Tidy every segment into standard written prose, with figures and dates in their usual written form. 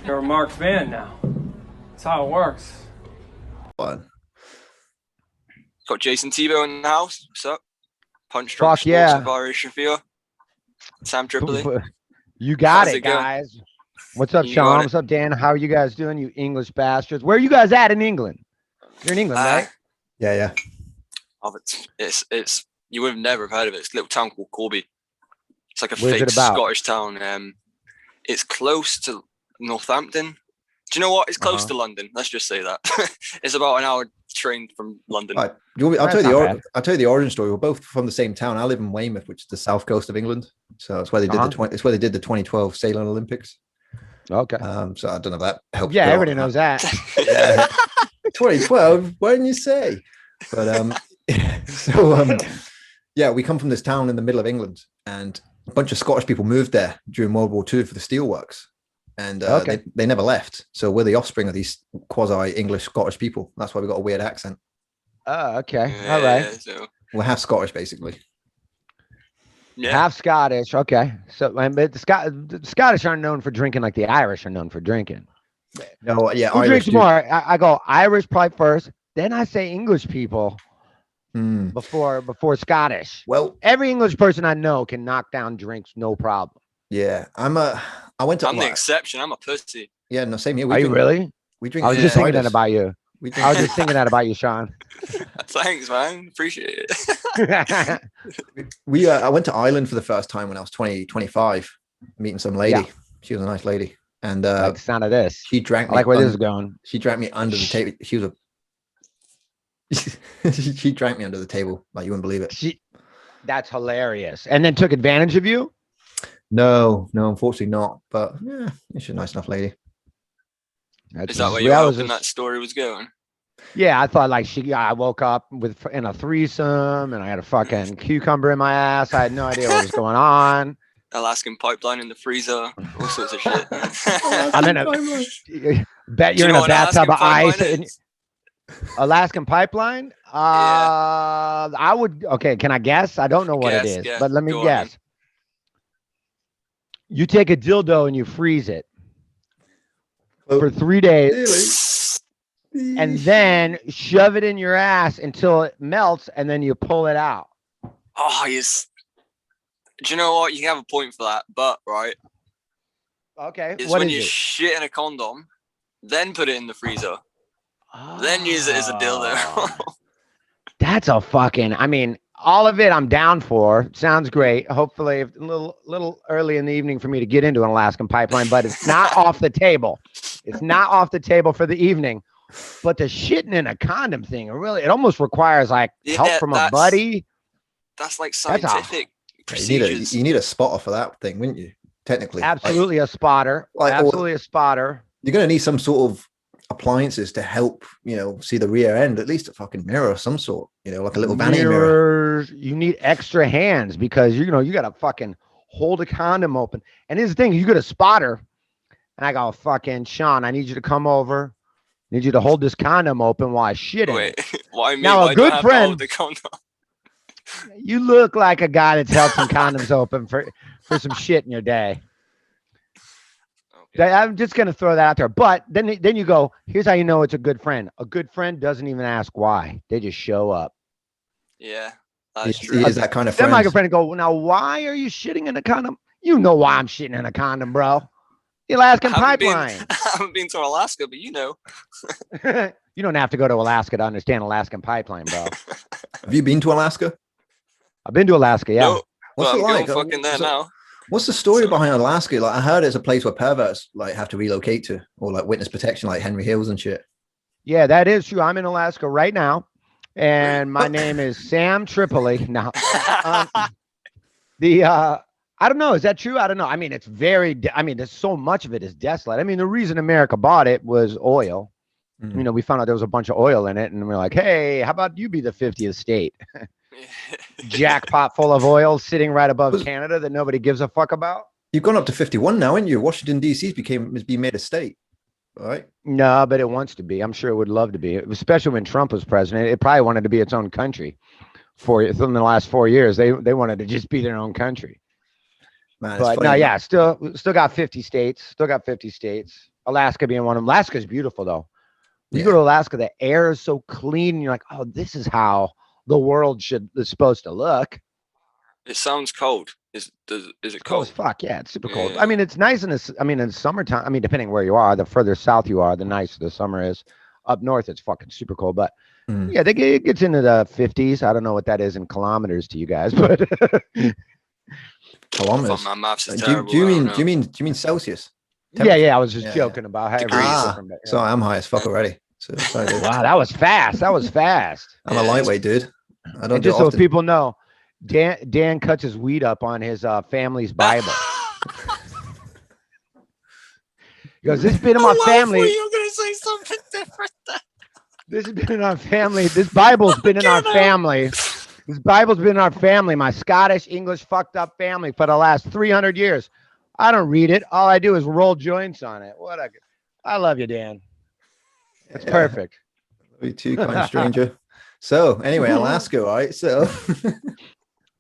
You're a Mark fan now. That's how it works. Fun. Got Jayson Thibault in the house. What's up? Punch Drunk Fuck Sports yeah. with our Shaffir. Sam Tripoli. You got How's it, it going? guys. What's up, You Sean? got it. What's up, Dan? How are you guys doing, you English bastards? Where are you guys at in England? You're in England, right? Yeah. Oh, it's you would have never heard of it. It's a little town called Corby. It's like a Where's fake it about? Scottish town. It's close to Northampton. Do you know what? It's close to London. Let's just say that. It's about an hour train from London. Right. I'll That's tell not you bad. I'll tell you the origin story. We're both from the same town. I live in Weymouth, which is the south coast of England. So it's where they did it's where they did the 2012 sailing Olympics. Okay. So I don't know if that helps. Yeah, everybody knows that. Yeah. 2012. Why didn't you say? But yeah, we come from this town in the middle of England, and a bunch of Scottish people moved there during World War II for the steelworks, and they never left. So we're the offspring of these quasi-English Scottish people. That's why we got a weird accent. Oh, okay. Yeah, All right. So, We're half Scottish, basically. yeah. Half Scottish. Okay. So, but the Scottish aren't known for drinking like the Irish are known for drinking. No, yeah, Who Irish drinks do. more? I go Irish probably first, then I say English people before Scottish. Well, Every English person I know can knock down drinks, no problem. yeah, I went to. I'm the exception. I'm a pussy. Yeah, no, same here. Are you really? We drink. I was just thinking that ciders. about you. We drink, I was just thinking that about you, Sean. Thanks, man. Appreciate it. I went to Ireland for the first time when I was 25, meeting some lady. Yeah. She was a nice lady, and Like the sound of this. she drank I me. like where this is going. She drank me under the table. She was she drank me under the table, like you wouldn't believe it. That's hilarious. And then took advantage of you? No, unfortunately not. But yeah, she's a nice enough lady. Is that where you were hoping that story was going? Yeah, I thought like I woke up in a threesome and I had a fucking cucumber in my ass. I had no idea what was going on. Alaskan pipeline in the freezer, all sorts of shit. I'm in a bet you're in a bathtub of ice. Alaskan pipeline? I would. Okay, can I guess? I don't know what it is, but let me guess. You take a dildo and you freeze it for 3 days, and then shove it in your ass until it melts, and then you pull it out. Oh, yes. Do you know what? You can have a point for that, but right. Okay. It's when you shit in a condom, then put it in the freezer. Then use it as a dildo. That's a fucking, I mean, all of it I'm down for. Sounds great. Hopefully a little early in the evening for me to get into an Alaskan pipeline, but it's not off the table. It's not off the table for the evening. But the shitting in a condom thing, it almost requires like help from a buddy. That's like scientific procedures. You need a spotter for that thing, wouldn't you? Technically. Absolutely a spotter. Absolutely a spotter. You're going to need some sort of appliances to help, see the rear end, at least a fucking mirror of some sort, like a little vanity mirror. You need extra hands because you got to fucking hold a condom open. And here's the thing, you get a spotter and I go, fucking Sean, I need you to come over. I need you to hold this condom open while I shit in it. Why me? Now a good friend, the condom? You look like a guy that's held some condoms open for some shit in your day. I'm just going to throw that out there. But then you go, here's how you know it's a good friend. A good friend doesn't even ask why. They just show up. Yeah, that's true. He is that kind of friend. Then my friend go, well, now, why are you shitting in a condom? You know why I'm shitting in a condom, bro. The Alaskan pipeline. I haven't been to Alaska, but you know. You don't have to go to Alaska to understand Alaskan pipeline, bro. Have you been to Alaska? I've been to Alaska, yeah. No, What's it like? Fucking there now. What's the story behind Alaska? Like, I heard it's a place where perverts like have to relocate to, or like witness protection, like Henry Hills and shit. Yeah, that is true. I'm in Alaska right now, and my name is Sam Tripoli. Now, I don't know. Is that true? I don't know. I mean, there's so much of it is desolate. I mean, the reason America bought it was oil. Mm. We found out there was a bunch of oil in it, and we're like, hey, how about you be the 50th state? Jackpot full of oil sitting right above Canada that nobody gives a fuck about. You've gone up to 51 now, haven't you? Washington, D.C. has been made a state, right? No, but it wants to be. I'm sure it would love to be, especially when Trump was president. It probably wanted to be its own country. In the last 4 years, they wanted to just be their own country. Man, but no, yeah, still got 50 states. Still got 50 states. Alaska being one of them. Alaska's beautiful though. You go to Alaska, the air is so clean. And you're like, oh, this is how the world is supposed to look. It sounds cold. Is it cold? As fuck, yeah, it's super cold. I mean, it's nice in this. I mean, in summertime. I mean, depending where you are, the further south you are, the nicer the summer is. Up north, it's fucking super cold. But yeah, it gets into the 50s. I don't know what that is in kilometers to you guys, but kilometers. My maths is terrible. Do you mean Celsius? Yeah. I was just joking about how degrees. So I'm high as fuck already. So wow, that was fast. I'm a lightweight, dude. I don't. Just so people know, Dan cuts his weed up on his family's Bible. He goes, "This has been in my family." You're gonna say something different. This has been in our family. This Bible's been in our family. This Bible's been in our family. My Scottish, English, fucked up family for the last 300 years. I don't read it. All I do is roll joints on it. I love you, Dan. That's perfect. Love you too, kind stranger. So anyway, Alaska, right? So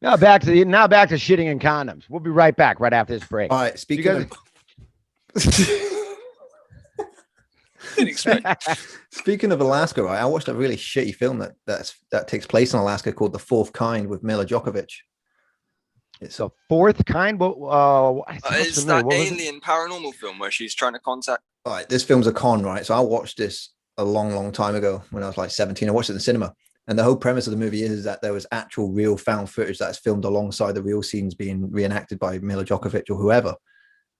now back to shitting in condoms. We'll be right back right after this break. All right. Speaking of Alaska, right? I watched a really shitty film that takes place in Alaska called The Fourth Kind with Mila Djokovic. It's a fourth kind. It's that alien paranormal film where she's trying to contact. All right, this film's a con, right? So I watched this a long time ago when I was like 17. I watched it in the cinema, and the whole premise of the movie is that there was actual real found footage that's filmed alongside the real scenes being reenacted by Mila Djokovic or whoever.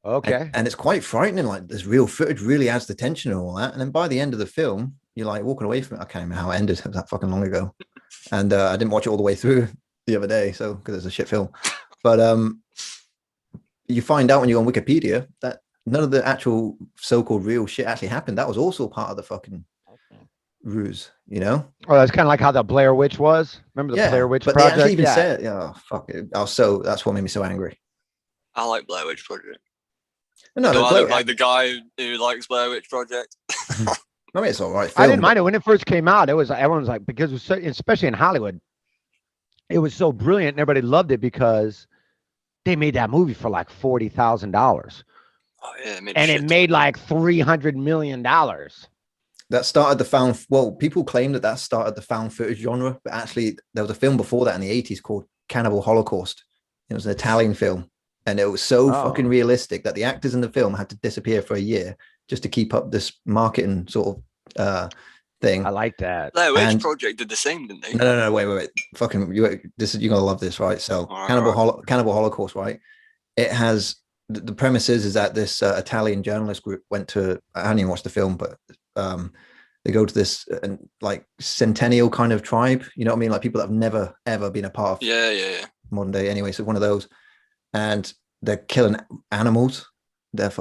Okay. And it's quite frightening. Like, this real footage really adds the tension and all that. And then by the end of the film, you're like walking away from it. I can't remember how it ended. It was that fucking long ago. And I didn't watch it all the way through the other day, so because it's a shit film. But you find out when you go on Wikipedia that none of the actual so-called real shit actually happened. That was also part of the fucking ruse, you know? Oh, that's kind of like how the Blair Witch was. Remember the Blair Witch Project? They actually even said, oh, fuck it. That's what made me so angry. I like Blair Witch Project. No, I look like the guy who likes Blair Witch Project. I mean, it's all right. I didn't mind it when it first came out. Everyone was like, because it was so, especially in Hollywood, it was so brilliant and everybody loved it because they made that movie for like $40,000. Oh yeah, it made like $300 million. That started the found. Well, people claim that started the found footage genre, but actually there was a film before that in the 80s called Cannibal Holocaust. It was an Italian film, and it was so fucking realistic that the actors in the film had to disappear for a year just to keep up this marketing sort of thing. I like that. Blair Witch Project did the same, didn't they? No, wait. Fucking, you're gonna love this, right? So Cannibal Holocaust, right? It has the premise is that this Italian journalist group went to, I haven't even watched the film, but they go to this like centennial kind of tribe, you know what I mean? Like people that have never ever been a part of modern day anyway. So one of those, and they're killing animals. There's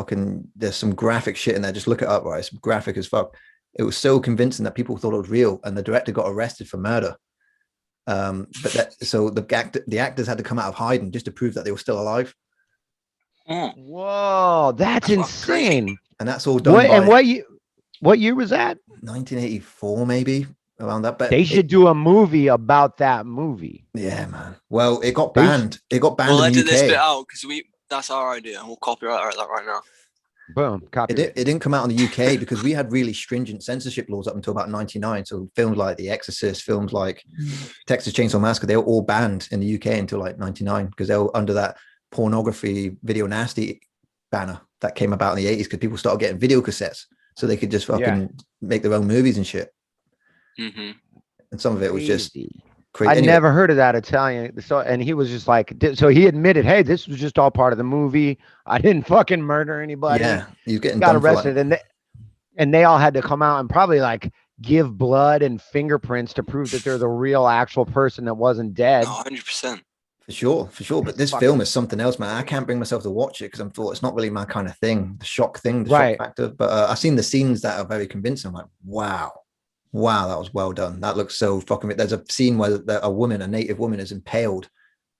some graphic shit in there. Just look it up, right? It's graphic as fuck. It was so convincing that people thought it was real, and the director got arrested for murder. So the actors had to come out of hiding just to prove that they were still alive. Whoa, that's insane! And that's all done. What year was that? 1984, maybe around that. But they should do a movie about that movie. Yeah, man. Well, it got banned. It got banned. We'll edit this bit out because that's our idea. We'll copyright that right now. Boom. It didn't come out in the UK because we had really stringent censorship laws up until about 99. So films like The Exorcist, films like Texas Chainsaw Massacre, they were all banned in the UK until like 99 because they were under that pornography video nasty banner that came about in the 80s because people started getting video cassettes so they could just fucking make their own movies and shit. Mm-hmm. And some of it was just crazy. I never heard of that Italian. So, and he was just like, so he admitted, hey, this was just all part of the movie. I didn't fucking murder anybody. Yeah, you got arrested, and they all had to come out and probably like give blood and fingerprints to prove that they're the real actual person that wasn't dead. 100%. For sure. But this film is something else, man. I can't bring myself to watch it because I'm thought it's not really my kind of thing. The shock thing, the shock factor. But I've seen the scenes that are very convincing. I'm like, wow, that was well done. That looks so fucking. There's a scene where a native woman, is impaled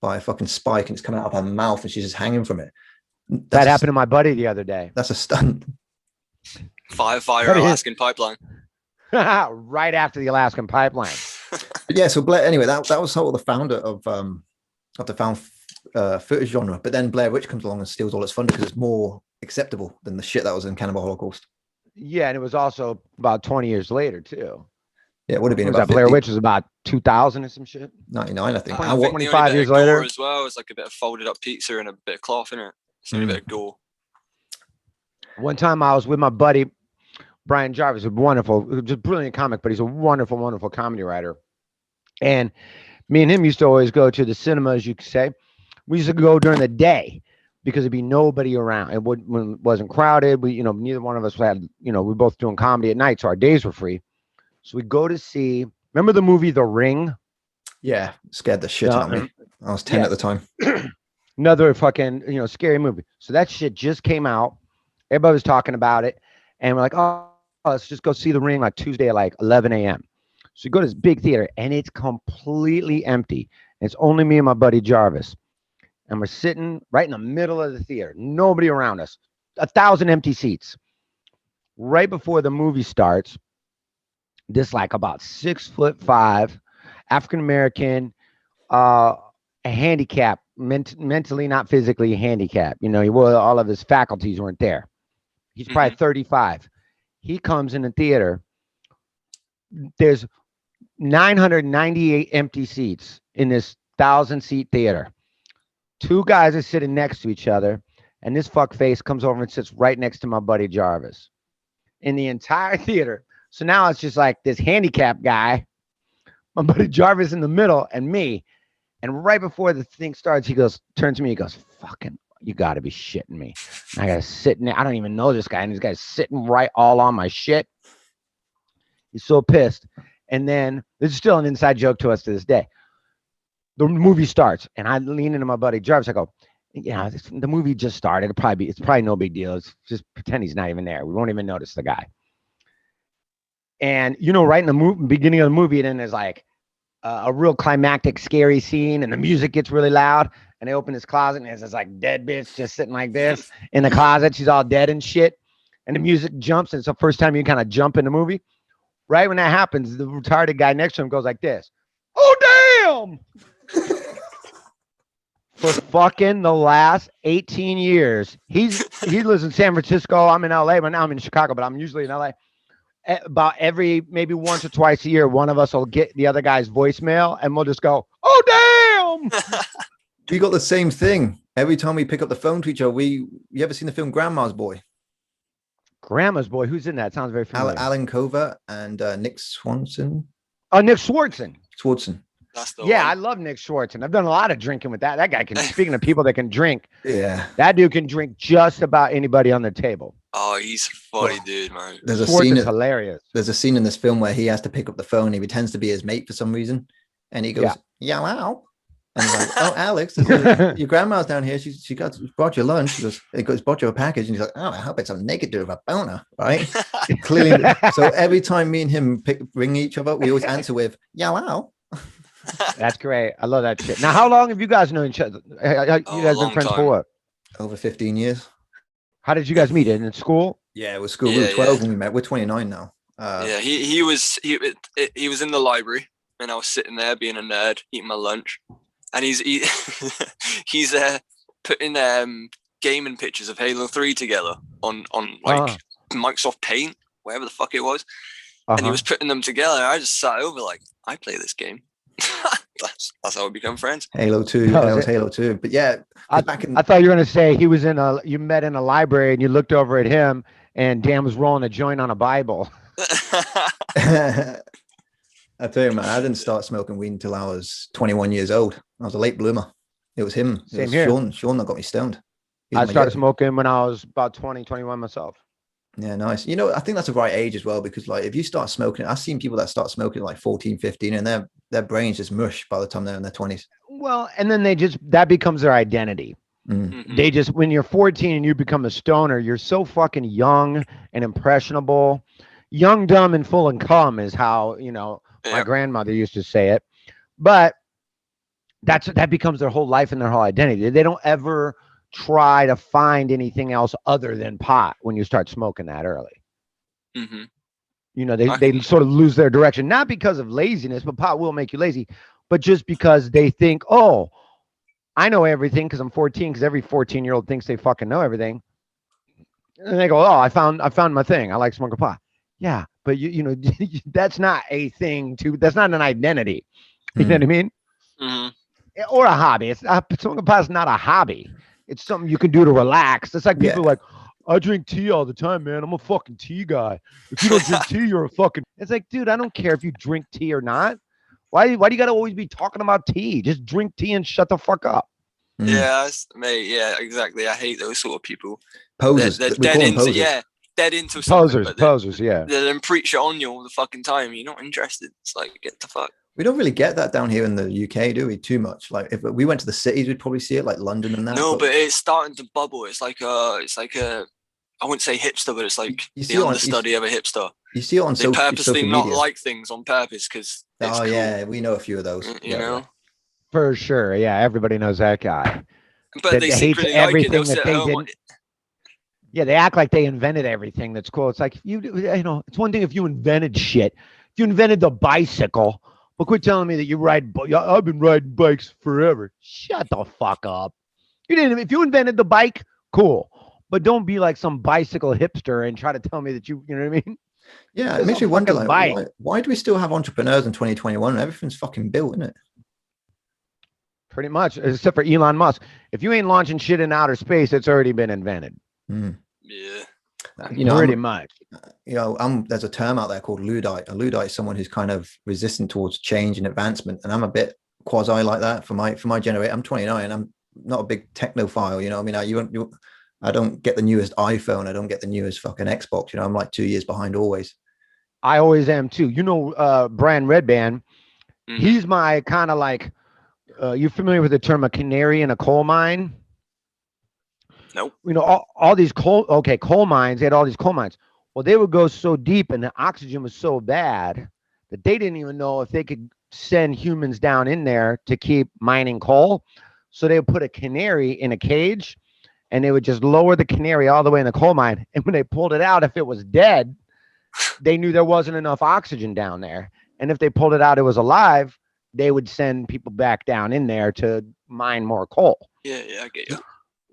by a fucking spike and it's coming out of her mouth and she's just hanging from it. That happened to my buddy the other day. That's a stunt. Fire Alaskan pipeline. Right after the Alaskan pipeline. Yeah. So anyway, that was sort of the founder of the found footage genre, but then Blair Witch comes along and steals all its thunder because it's more acceptable than the shit that was in Cannibal Holocaust. Yeah, and it was also about 20 years later too. Yeah, it would have been Was about that Blair 50, Witch was about 2000 or some shit. 99, I think. I And think what, the only 25 bit years of gore later? as well is like a bit of folded up pizza and a bit of cloth in it. It's only a bit of gore. One time I was with my buddy Brian Jarvis, a wonderful, just brilliant comic, but he's a wonderful, wonderful comedy writer. And me and him used to always go to the cinema, as you could say. We used to go during the day because there'd be nobody around. It wasn't crowded. We, neither one of us had, we both doing comedy at night, so our days were free. So we go to see. Remember the movie The Ring? yeah, scared the shit out of me. I was 10 at the time. Another fucking, scary movie. So that shit just came out. Everybody was talking about it. And we're like, oh, let's just go see The Ring like Tuesday at like 11 a.m. So we go to this big theater and it's completely empty. It's only me and my buddy Jarvis. And we're sitting right in the middle of the theater. Nobody around us. 1,000 empty seats. Right before the movie starts, this like about 6'5" African-American, a handicap, mentally, not physically handicapped. All of his faculties weren't there. He's probably 35. He comes in the theater. There's 998 empty seats in this 1,000-seat theater. Two guys are sitting next to each other, and this fuckface comes over and sits right next to my buddy Jarvis in the entire theater. So now it's just like this handicapped guy, my buddy Jarvis in the middle, and me. And right before the thing starts, he turns to me, he goes, fucking, you got to be shitting me. And I got to sit in there. I don't even know this guy. And this guy's sitting right all on my shit. He's so pissed. And then this is still an inside joke to us to this day. The movie starts, and I lean into my buddy Jarvis. I go, the movie just started. It's probably no big deal. It's just pretend he's not even there. We won't even notice the guy. And, right in the beginning of the movie, and then there's like a real climactic, scary scene, and the music gets really loud. And they open his closet, and there's this like dead bitch just sitting like this in the closet. She's all dead and shit. And the music jumps, and it's the first time you kind of jump in the movie. Right when that happens, the retarded guy next to him goes like this. Oh, damn! For fucking the last 18 years, he lives in San Francisco. I'm in LA, but now I'm in Chicago, but I'm usually in LA. About every maybe once or twice a year, one of us will get the other guy's voicemail, and we'll just go, "Oh, damn!" We got the same thing every time we pick up the phone to each other. You ever seen the film Grandma's Boy? Grandma's Boy. Who's in that? Sounds very familiar. Alan Covert and Nick Swanson. Oh, Nick Swartzen. That's the one. one. I love Nick Swartzen. I've done a lot of drinking with that. That guy can. Speaking of people that can drink, yeah, that dude can drink just about anybody on the table. Oh, he's a funny dude, man. There's a scene. Hilarious. There's a scene in this film where he has to pick up the phone. He pretends to be his mate for some reason, and he goes, "Yeah, wow." And he's like, "Oh, Alex, your grandma's down here. She brought you lunch." He goes, "Brought you a package," and he's like, "Oh, I hope it's a naked dude with a boner, right?" Clearly. So every time me and him ring each other, we always answer with, "Yeah, wow." That's great. I love that shit. Now, how long have you guys known each other? You guys been friends for what? Over 15 years. How did you guys meet? In school? Yeah, it was school. We were 12 when we met. We're 29 now. He was in the library, and I was sitting there being a nerd, eating my lunch, and he's putting gaming pictures of Halo 3 together on like Microsoft Paint, whatever the fuck it was, and he was putting them together. And I just sat over like, I play this game. That's how we become friends. Halo 2. That was Halo 2. But yeah, I thought you were going to say you met in a library and you looked over at him and Dan was rolling a joint on a Bible. I tell you, man, I didn't start smoking weed until I was 21 years old. I was a late bloomer. It was him. It was here. Sean that got me stoned. I started smoking when I was about 20, 21 myself. Yeah, nice. I think that's the right age as well, because like if you start smoking, I've seen people that start smoking like 14, 15 and their brains just mush by the time they're in their 20s. Well, and then that becomes their identity. Mm. They just, when you're 14 and you become a stoner, you're so fucking young and impressionable. Young, dumb, and full and cum is how, my grandmother used to say it. But that becomes their whole life and their whole identity. They don't ever try to find anything else other than pot when you start smoking that early. Mm-hmm. They sort of lose their direction, not because of laziness, but pot will make you lazy, but just because they think, oh, I know everything because I'm 14. Because every 14-year-old thinks they fucking know everything. And they go, "Oh, I found my thing. I like smoking pot." Yeah, but you know, that's not a thing. That's not an identity. You know what I mean? Mm-hmm. Or a hobby. Smoking pot is not a hobby. It's something you can do to relax. It's like people like, I drink tea all the time, man. I'm a fucking tea guy. If you don't drink tea, you're a fucking. It's like, dude, I don't care if you drink tea or not. Why do you gotta always be talking about tea? Just drink tea and shut the fuck up. Yeah, mate. Yeah, exactly. I hate those sort of people. Posers. They're dead into dead into something. Posers. Yeah. They then preach it on you all the fucking time. You're not interested. It's like, get the fuck. We don't really get that down here in the UK, do we? Too much. Like if we went to the cities, we'd probably see it, like London and that. No, but it's starting to bubble. It's like a. I wouldn't say hipster, but it's like the understudy of a hipster. You see it on they purposely not like things on purpose because. Oh cool. Yeah, we know a few of those. You know, for sure. Yeah, everybody knows that guy. But they secretly like it. They'll sit home. Yeah, they act like they invented everything that's cool. It's like you know, it's one thing if you invented shit. If you invented the bicycle, but quit telling me that you ride. I've been riding bikes forever. Shut the fuck up. You didn't. If you invented the bike, cool. But don't be like some bicycle hipster and try to tell me that you know what I mean? Yeah, it makes me wonder, like, why do we still have entrepreneurs in 2021 and everything's fucking built, isn't it? Pretty much, except for Elon Musk. If you ain't launching shit in outer space, it's already been invented. Yeah. You know, pretty much. You know, there's a term out there called Luddite. A Luddite is someone who's kind of resistant towards change and advancement. And I'm a bit quasi like that for my generation. I'm 29. I'm not a big technophile. You know, I mean, I don't get the newest iPhone. I don't get the newest fucking Xbox. You know, I'm like 2 years behind always. I always am too. You know, Brian Redband. He's my kind of like. You familiar with the term a canary in a coal mine? Nope. You know, all these coal mines, they had all these coal mines. Well, they would go so deep and the oxygen was so bad that they didn't even know if they could send humans down in there to keep mining coal. So they would put a canary in a cage and they would just lower the canary all the way in the coal mine. And when they pulled it out, if it was dead, they knew there wasn't enough oxygen down there. And if they pulled it out, it was alive, they would send people back down in there to mine more coal. Yeah, I get you.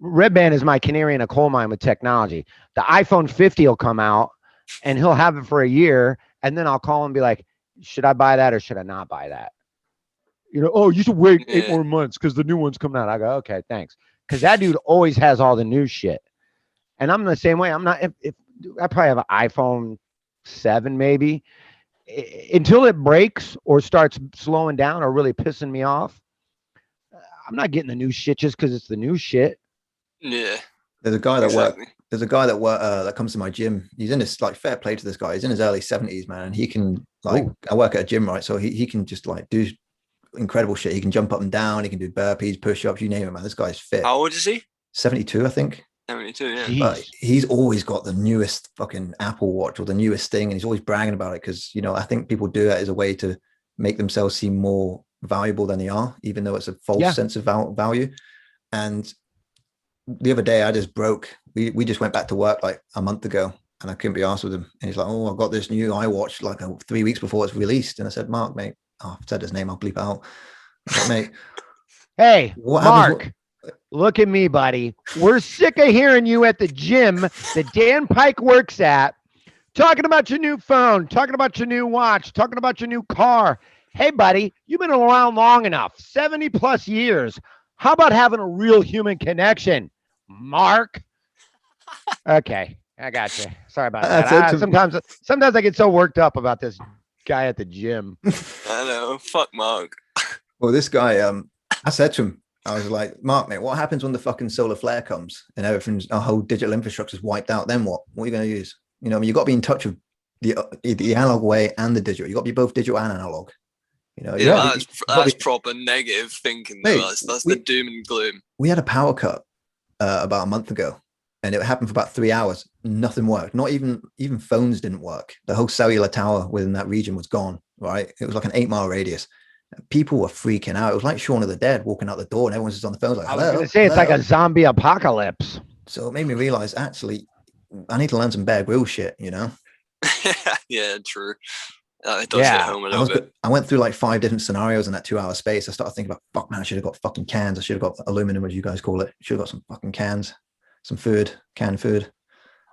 Red Band is my canary in a coal mine with technology. The iPhone 50 will come out and he'll have it for a year. And then I'll call him and be like, should I buy that or should I not buy that? You know, oh, you should wait 8 more months because the new one's coming out. I go, okay, thanks. Because that dude always has all the new shit. And I'm the same way. I'm not, if I probably have an iPhone 7 maybe. Until it breaks or starts slowing down or really pissing me off, I'm not getting the new shit just because it's the new shit. Yeah. There's a guy that comes to my gym. He's in this, like, fair play to this guy. He's in his early 70s, man. And he can, like, I work at a gym, right? So he can just like do incredible shit. He can jump up and down. He can do burpees, push-ups, you name it, man. This guy's fit. How old is he? 72, I think. 72, yeah. But he's always got the newest fucking Apple Watch or the newest thing, and he's always bragging about it because, you know, I think people do that as a way to make themselves seem more valuable than they are, even though it's a false sense of value. And the other day I just broke. We just went back to work like a month ago, and I couldn't be arsed with him. And he's like, "Oh, I got this new iWatch like 3 weeks before it's released." And I said, "Mark, mate," I've said his name, I'll bleep it out. Like, mate, hey, Mark. Look at me, buddy. We're sick of hearing you at the gym that Dan Pike works at, talking about your new phone, talking about your new watch, talking about your new car. Hey, buddy, you've been around long enough, 70 plus years. How about having a real human connection, Mark? Okay, I got you. Sorry about that. Sometimes I get so worked up about this guy at the gym. I know. Fuck Mark. Well, this guy, I said to him, I was like, "Mark, mate, what happens when the fucking solar flare comes and our whole digital infrastructure is wiped out? Then what? What are you going to use? You know, I mean, you got to be in touch with the analog way and the digital. You got to be both digital and analog. You know, that's proper negative thinking. Mate, that's the doom and gloom. We had a power cut about a month ago, and it happened for about 3 hours. Nothing worked. Not even phones didn't work. The whole cellular tower within that region was gone. Right? It was like an 8-mile radius. People were freaking out. It was like Shaun of the Dead walking out the door and everyone's just on the phone like, hello. I was going to say, it's like a zombie apocalypse. So it made me realize, actually, I need to learn some Bear Grylls shit, you know? Yeah, true. It does hit home a little bit. I went through like 5 different scenarios in that 2-hour space. I started thinking about, fuck man, I should have got fucking cans. I should have got aluminum, as you guys call it. Should have got some fucking cans, some food, canned food.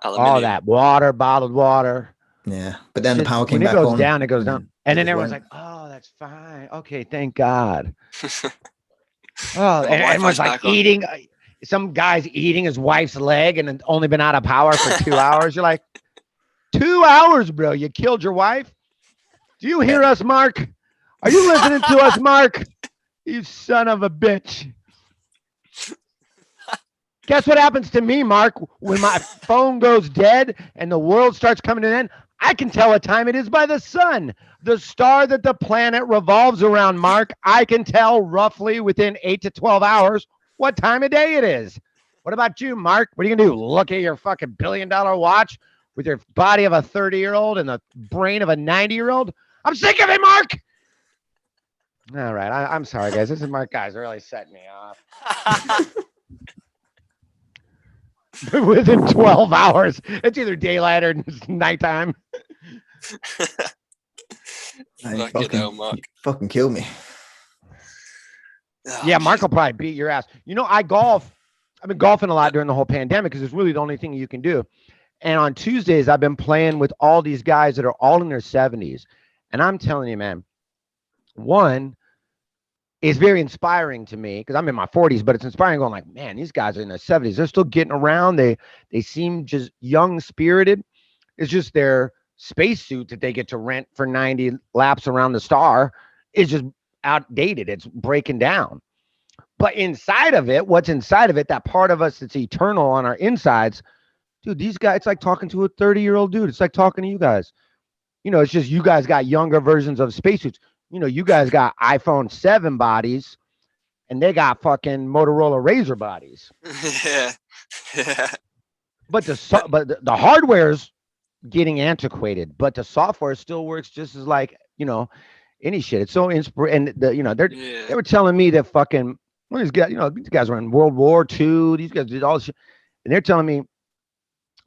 All that water, bottled water. Yeah, but then the power came back on. When it goes down, it goes down. And then everyone's like, oh, that's fine. Okay, thank God. Oh, and everyone's like eating. Some guy's eating his wife's leg and only been out of power for 2 hours. You're like, 2 hours, bro. You killed your wife. Do you hear us, Mark? Are you listening to us, Mark? You son of a bitch. Guess what happens to me, Mark? When my phone goes dead and the world starts coming to an end, I can tell what time it is by the sun. The star that the planet revolves around, Mark. I can tell roughly within 8 to 12 hours what time of day it is. What about you, Mark? What are you going to do? Look at your fucking $1 billion watch with your body of a 30-year-old and the brain of a 90-year-old? I'm sick of it, Mark. All right. I'm sorry, guys. This is Mark. Guys, really setting me off. Within 12 hours. It's either daylight or nighttime. Fucking kill me. Yeah, Mark will probably beat your ass. You know, I golf. I've been golfing a lot during the whole pandemic because it's really the only thing you can do. And on Tuesdays, I've been playing with all these guys that are all in their 70s. And I'm telling you, man, one is very inspiring to me because I'm in my 40s, but it's inspiring going like, man, these guys are in their 70s. They're still getting around. They seem just young spirited. It's just their spacesuit that they get to rent for 90 laps around the star is just outdated. It's breaking down. But inside of it, what's inside of it, that part of us that's eternal on our insides, dude, these guys, it's like talking to a 30-year-old dude. It's like talking to you guys. You know, it's just you guys got younger versions of spacesuits. You know, you guys got iPhone 7 bodies and they got fucking Motorola Razr bodies. Yeah. But the hardware's getting antiquated, but the software still works just as like, you know, any shit. It's so inspiring. And they were telling me that fucking these guys were in World War II. These guys did all this shit. And they're telling me,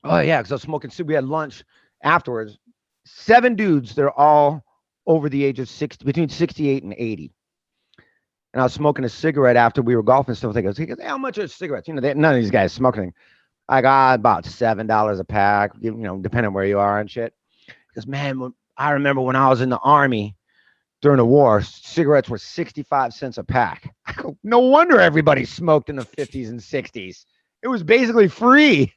oh yeah, because I was smoking. We had lunch afterwards. 7 dudes. They're all over the age of 60, between 68 and 80. And I was smoking a cigarette after we were golfing and stuff. He goes, hey, how much are cigarettes? You know, none of these guys smoking. I got about $7 a pack, you know, depending on where you are and shit. Because man, I remember when I was in the Army during the war, cigarettes were 65 cents a pack. I go, no wonder everybody smoked in the 50s and 60s. It was basically free.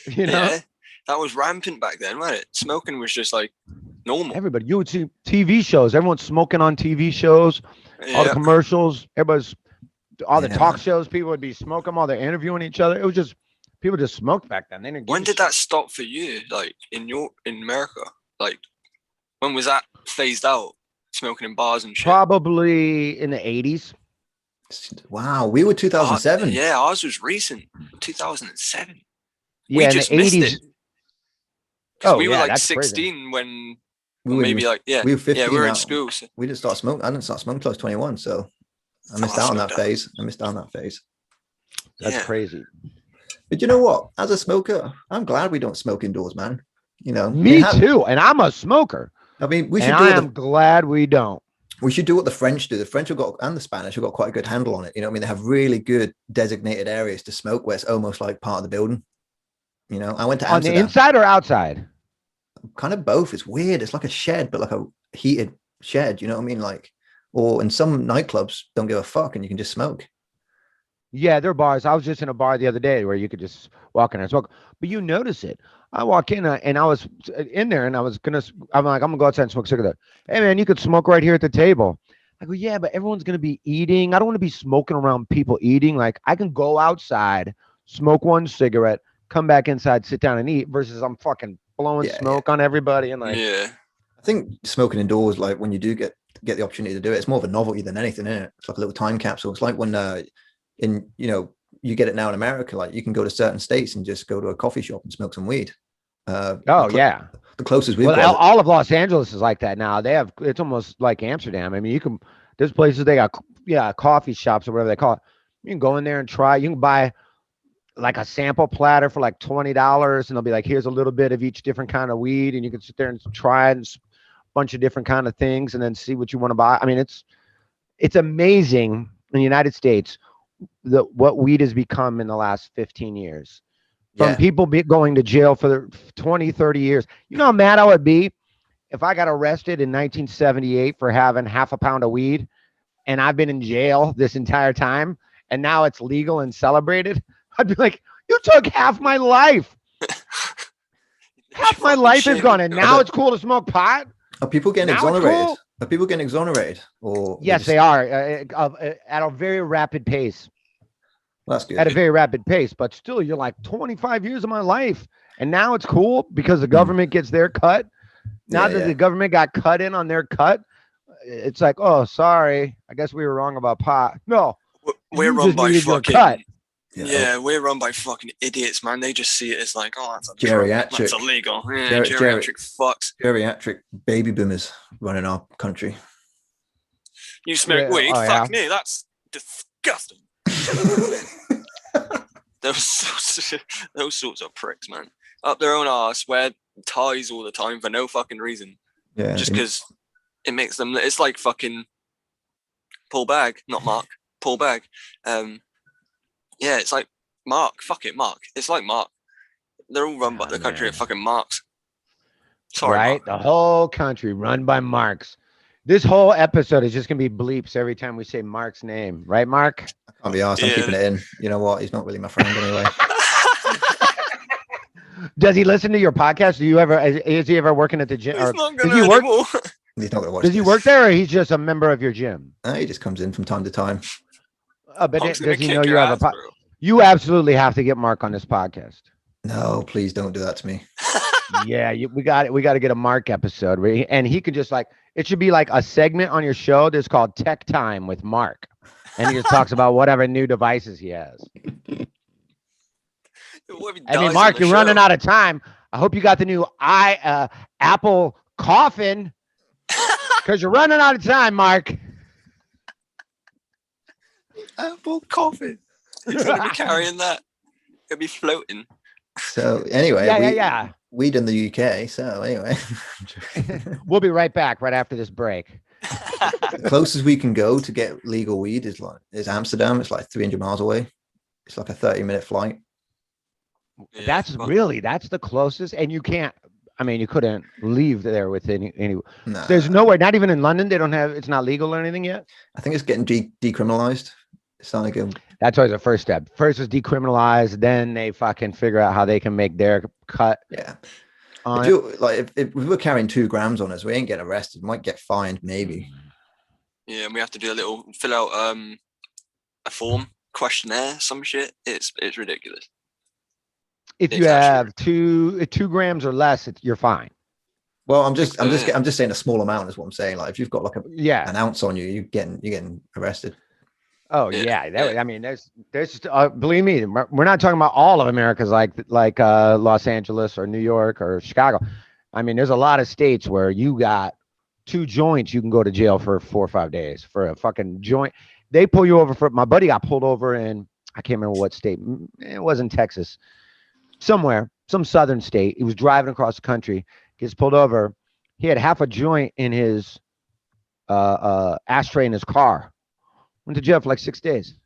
You know? Yeah, that was rampant back then, wasn't it? Smoking was just like normal. Everybody, you would see TV shows. Everyone's smoking on TV shows, all the commercials. All the talk shows, people would be smoking while they're interviewing each other. It was just, people just smoked back then. They didn't when did that stop for you? Like in America? Like when was that phased out? Smoking in bars and shit? Probably in the 80s. Wow, we were 2007. Yeah, ours was recent, 2007. Yeah, in the 80s. We were like 16 crazy. When we were maybe like, we were 15. Yeah, we were in school. So. We didn't start smoking. I didn't start smoking until I was 21, so I missed out on that phase. That's crazy. But you know what? As a smoker, I'm glad we don't smoke indoors, man. You know, me too. And I'm a smoker. I mean, we should. I'm glad we don't. We should do what the French do. The French and the Spanish have got quite a good handle on it. You know what I mean? They have really good designated areas to smoke where it's almost like part of the building. You know, I went to Amsterdam. On the inside or outside? Kind of both. It's weird. It's like a shed, but like a heated shed. You know what I mean? Like, or in some nightclubs, don't give a fuck and you can just smoke. Yeah, there are bars. I was just in a bar the other day where you could just walk in and smoke. But you notice it. I walk in and I was in there and I'm like, I'm gonna go outside and smoke a cigarette. Hey man, you could smoke right here at the table. I go, yeah, but everyone's gonna be eating. I don't want to be smoking around people eating. Like I can go outside, smoke one cigarette, come back inside, sit down and eat versus I'm fucking blowing smoke on everybody. And like, I think smoking indoors, like when you do get the opportunity to do it, it's more of a novelty than anything, isn't it? It's like a little time capsule. It's like when you get it now in America, like you can go to certain states and just go to a coffee shop and smoke some weed. The closest we've got. All of Los Angeles is like that now. It's almost like Amsterdam. I mean, there's places they got coffee shops or whatever they call it. You can go in there and try. You can buy like a sample platter for like $20, and they'll be like, here's a little bit of each different kind of weed, and you can sit there and try a bunch of different kind of things and then see what you want to buy. I mean, it's amazing in the United States what weed has become in the last 15 years. From people going to jail for 20, 30 years. You know how mad I would be if I got arrested in 1978 for having half a pound of weed, and I've been in jail this entire time, and now it's legal and celebrated. I'd be like, you took half my life. Half my life is gone, and now it's cool to smoke pot. Are people getting exonerated? Cool? Are people getting exonerated? Or yes, they are at a very rapid pace. That's good. At a very rapid pace, but still, you're like 25 years of my life, and now it's cool because the government gets their cut. Now that the government got cut in on their cut, it's like, oh, sorry, I guess we were wrong about pot. No, we're run by fucking we're run by fucking idiots, man. They just see it as like, oh, that's geriatric, that's illegal. Yeah, geriatric fucks. Geriatric baby boomers running our country. You smoke weed? Fuck me, that's disgusting. those sorts of pricks, man, up their own arse, wear ties all the time for no fucking reason, just because it makes them. It's like fucking Paul Bag, not Mark. Paul Bag. It's like Mark. Fuck it, Mark. It's like Mark. They're all run by the country of fucking Marks. Sorry, right? Mark. The whole country run by Marks. This whole episode is just gonna be bleeps every time we say Mark's name, right, Mark? I can't be asked. I'm keeping it in. You know what? He's not really my friend anyway. Does he listen to your podcast? Is he ever working at the gym? He's not gonna work. He's not gonna watch. Does he work there, or he's just a member of your gym? He just comes in from time to time. But does he know you have a? You absolutely have to get Mark on this podcast. No, please don't do that to me. Yeah, we got it. We got to get a Mark episode, and he could just it should be like a segment on your show that's called Tech Time with Mark, and he just talks about whatever new devices he has. I mean, Mark, you're running out of time. I hope you got the new Apple coffin, because you're running out of time, Mark. Apple coffin. He's gonna be carrying that. He'll be floating. So anyway, weed in the UK. So anyway, we'll be right back right after this break. The closest we can go to get legal weed is Amsterdam. It's like 300 miles away. It's like a 30-minute flight. Yeah, that's the closest, and you can't. I mean, you couldn't leave there with any. Nah. There's nowhere. Not even in London. They don't have. It's not legal or anything yet. I think it's getting decriminalized. It's not like that's always the first step. First is decriminalize, then they fucking figure out how they can make their cut. Yeah. If we were carrying 2 grams on us, we ain't getting arrested. Might get fined, maybe. Yeah, and we have to fill out a form, questionnaire, some shit. It's ridiculous. If you have 2 grams or less, you're fine. Well, I'm just saying a small amount is what I'm saying. Like if you've got like an ounce on you, you're getting arrested. Oh yeah. I mean, there's believe me, we're not talking about all of America's like Los Angeles or New York or Chicago. I mean, there's a lot of states where you got 2 joints, you can go to jail for 4 or 5 days for a fucking joint. They pull you over for. My buddy got pulled over in, I can't remember what state. It wasn't Texas, somewhere, some southern state. He was driving across the country, gets pulled over. He had half a joint in his ashtray in his car. Went to jail for like 6 days.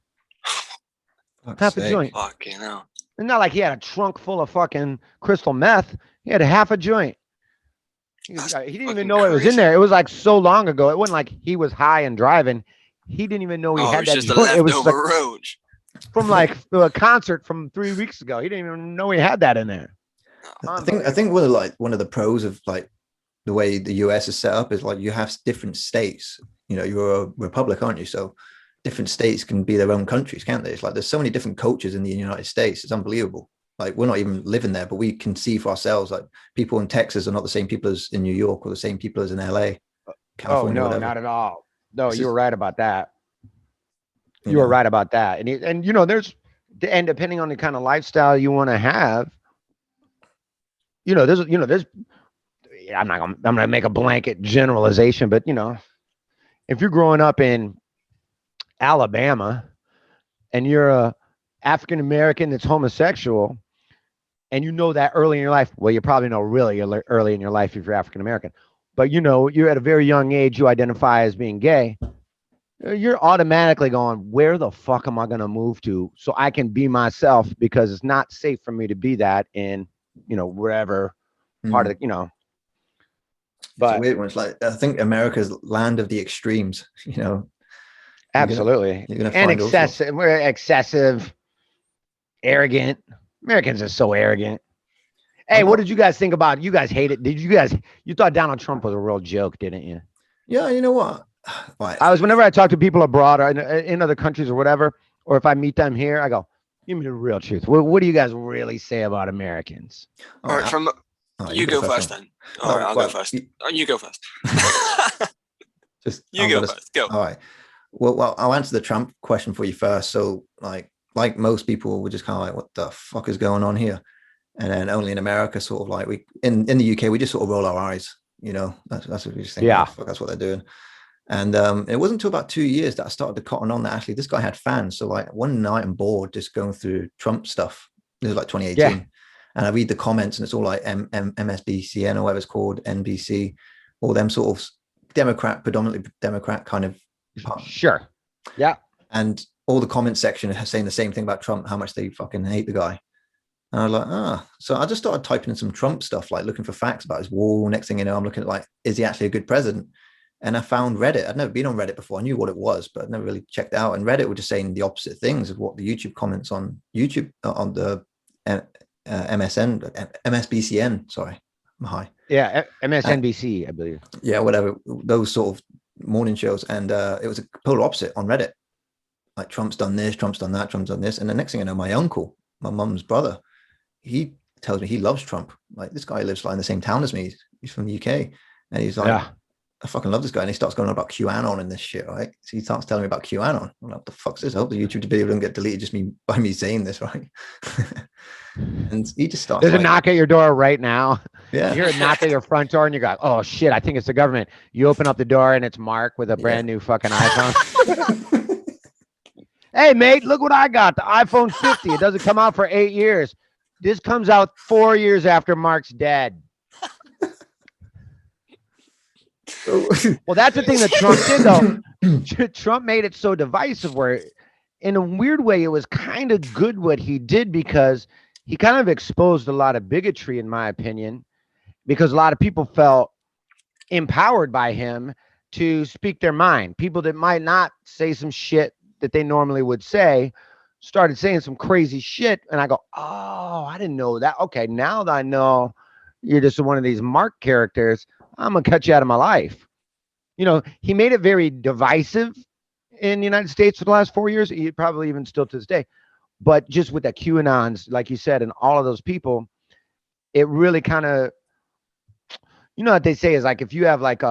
Half a joint. Fucking hell. It's not like he had a trunk full of fucking crystal meth. He had half a joint. He didn't even know it was in there. It was like so long ago. It wasn't like he was high and driving. He didn't even know he had that joint. It was like, roach. From like a concert from 3 weeks ago. He didn't even know he had that in there. I think one of the pros of like the way the US is set up is like you have different states. You know, you're a republic, aren't you? So different states can be their own countries, can't they? It's like there's so many different cultures in the United States. It's unbelievable. Like we're not even living there, but we can see for ourselves. Like people in Texas are not the same people as in New York or the same people as in LA. California, no, not at all. No, you were right about that. You were right about that. And you know, and depending on the kind of lifestyle you want to have, there's I'm gonna make a blanket generalization, but if you're growing up in Alabama and you're a African American that's homosexual, and you know that early in your life, well, you probably know really early in your life if you're African American, but you know, you're at a very young age, you identify as being gay, you're automatically going, where the fuck am I going to move to so I can be myself, because it's not safe for me to be that in, you know, wherever part of the, you know. But it's a weird one. It's like, I think America's land of the extremes, you know. Absolutely. You're gonna and find excessive. We're excessive, arrogant. Americans are so arrogant. Hey, what did you guys think about? You guys hate it. You thought Donald Trump was a real joke, didn't you? Yeah, you know what? Whenever I talk to people abroad or in other countries or whatever, or if I meet them here, I go, give me the real truth. What do you guys really say about Americans? All right, you go first then. All right, I'll go first. You go first. You go first. Go. All right. Well, I'll answer the Trump question for you first. So, like most people, we're just kind of like, what the fuck is going on here? And then only in America, sort of like we in the UK, we just sort of roll our eyes. You know, that's what we just think. Yeah, fuck, that's what they're doing. And it wasn't until about 2 years that I started to cotton on that actually this guy had fans. So like one night I'm bored just going through Trump stuff. This was like 2018. Yeah. And I read the comments and it's all like MSBCN or whatever it's called, NBC, all them sort of predominantly Democrat kind of. Sure. Yeah. And all the comment section is saying the same thing about Trump, how much they fucking hate the guy. And I was like, so I just started typing in some Trump stuff, like looking for facts about his wall. Next thing you know, I'm looking at like, is he actually a good president? And I found Reddit. I'd never been on Reddit before. I knew what it was, but I'd never really checked it out. And Reddit were just saying the opposite things of what the YouTube comments on YouTube, on the MSBCN, sorry, I'm high. Yeah, MSNBC, I believe. Yeah, whatever, those sort of morning shows. And it was a polar opposite on Reddit. Like Trump's done this, Trump's done that, Trump's done this. And the next thing I know, my uncle, my mum's brother, he tells me he loves Trump. Like this guy lives like in the same town as me. He's from the UK. And he's like, yeah, I fucking love this guy. And he starts going on about QAnon and this shit, right? So he starts telling me about QAnon. I'm like, what the fuck's this? I hope the YouTube video doesn't get deleted just by me saying this, right? And he just starts. There's a knock at your door right now. Yeah. You hear a knock at your front door and you go, oh shit, I think it's the government. You open up the door and it's Mark with a brand new fucking iPhone. Hey mate, look what I got. The iPhone 50. It doesn't come out for 8 years. This comes out 4 years after Mark's dead. Well, that's the thing that Trump did, though. Trump made it so divisive where, in a weird way, it was kind of good what he did because he kind of exposed a lot of bigotry, in my opinion, because a lot of people felt empowered by him to speak their mind. People that might not say some shit that they normally would say started saying some crazy shit. And I go, oh, I didn't know that. Okay, now that I know you're just one of these Mark characters, I'm going to cut you out of my life. You know, he made it very divisive in the United States for the last 4 years. He probably even still to this day. But just with the QAnons, like you said, and all of those people, it really kind of, you know what they say is like, if you have like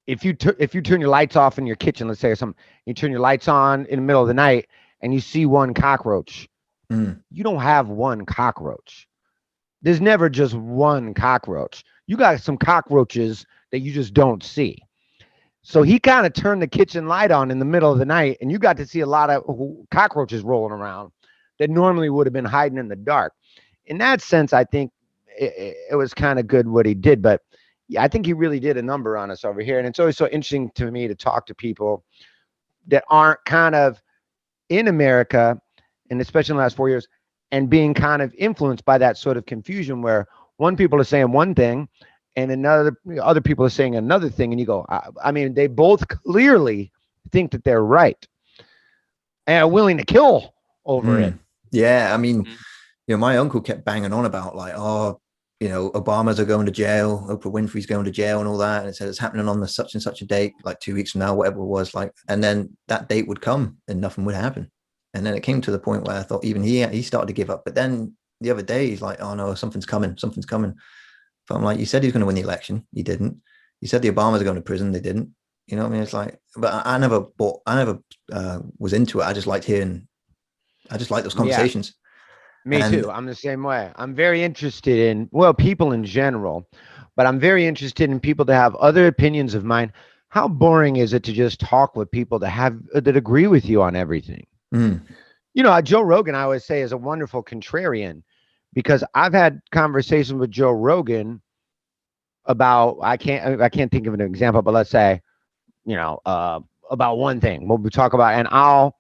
if you turn your lights off in your kitchen, let's say, or something, you turn your lights on in the middle of the night and you see one cockroach, you don't have one cockroach. There's never just one cockroach. You got some cockroaches that you just don't see. So he kind of turned the kitchen light on in the middle of the night and you got to see a lot of cockroaches rolling around that normally would have been hiding in the dark. In that sense, I think it was kind of good what he did, but yeah, I think he really did a number on us over here. And it's always so interesting to me to talk to people that aren't kind of in America, and especially in the last 4 years, and being kind of influenced by that sort of confusion where one people are saying one thing and other people are saying another thing. And you go, I mean, they both clearly think that they're right and are willing to kill over it. Yeah. I mean, you know, my uncle kept banging on about like, oh, you know, Obama's are going to jail, Oprah Winfrey's going to jail and all that. And it said it's happening on the such and such a date, like 2 weeks from now, whatever it was like. And then that date would come and nothing would happen. And then it came to the point where I thought even he started to give up. But then the other day he's like, oh no, something's coming. But I'm like, you said he was going to win the election. He didn't. You said the Obamas are going to prison. They didn't. You know what I mean? It's like, but I never was into it. I just liked those conversations. Yeah. Me too. I'm the same way. I'm very interested in, well, people in general, but I'm very interested in people that have other opinions of mine. How boring is it to just talk with people that agree with you on everything? Joe Rogan, I always say, is a wonderful contrarian, because I've had conversations with Joe Rogan about, I can't think of an example, but let's say, about one thing what we talk about, and I'll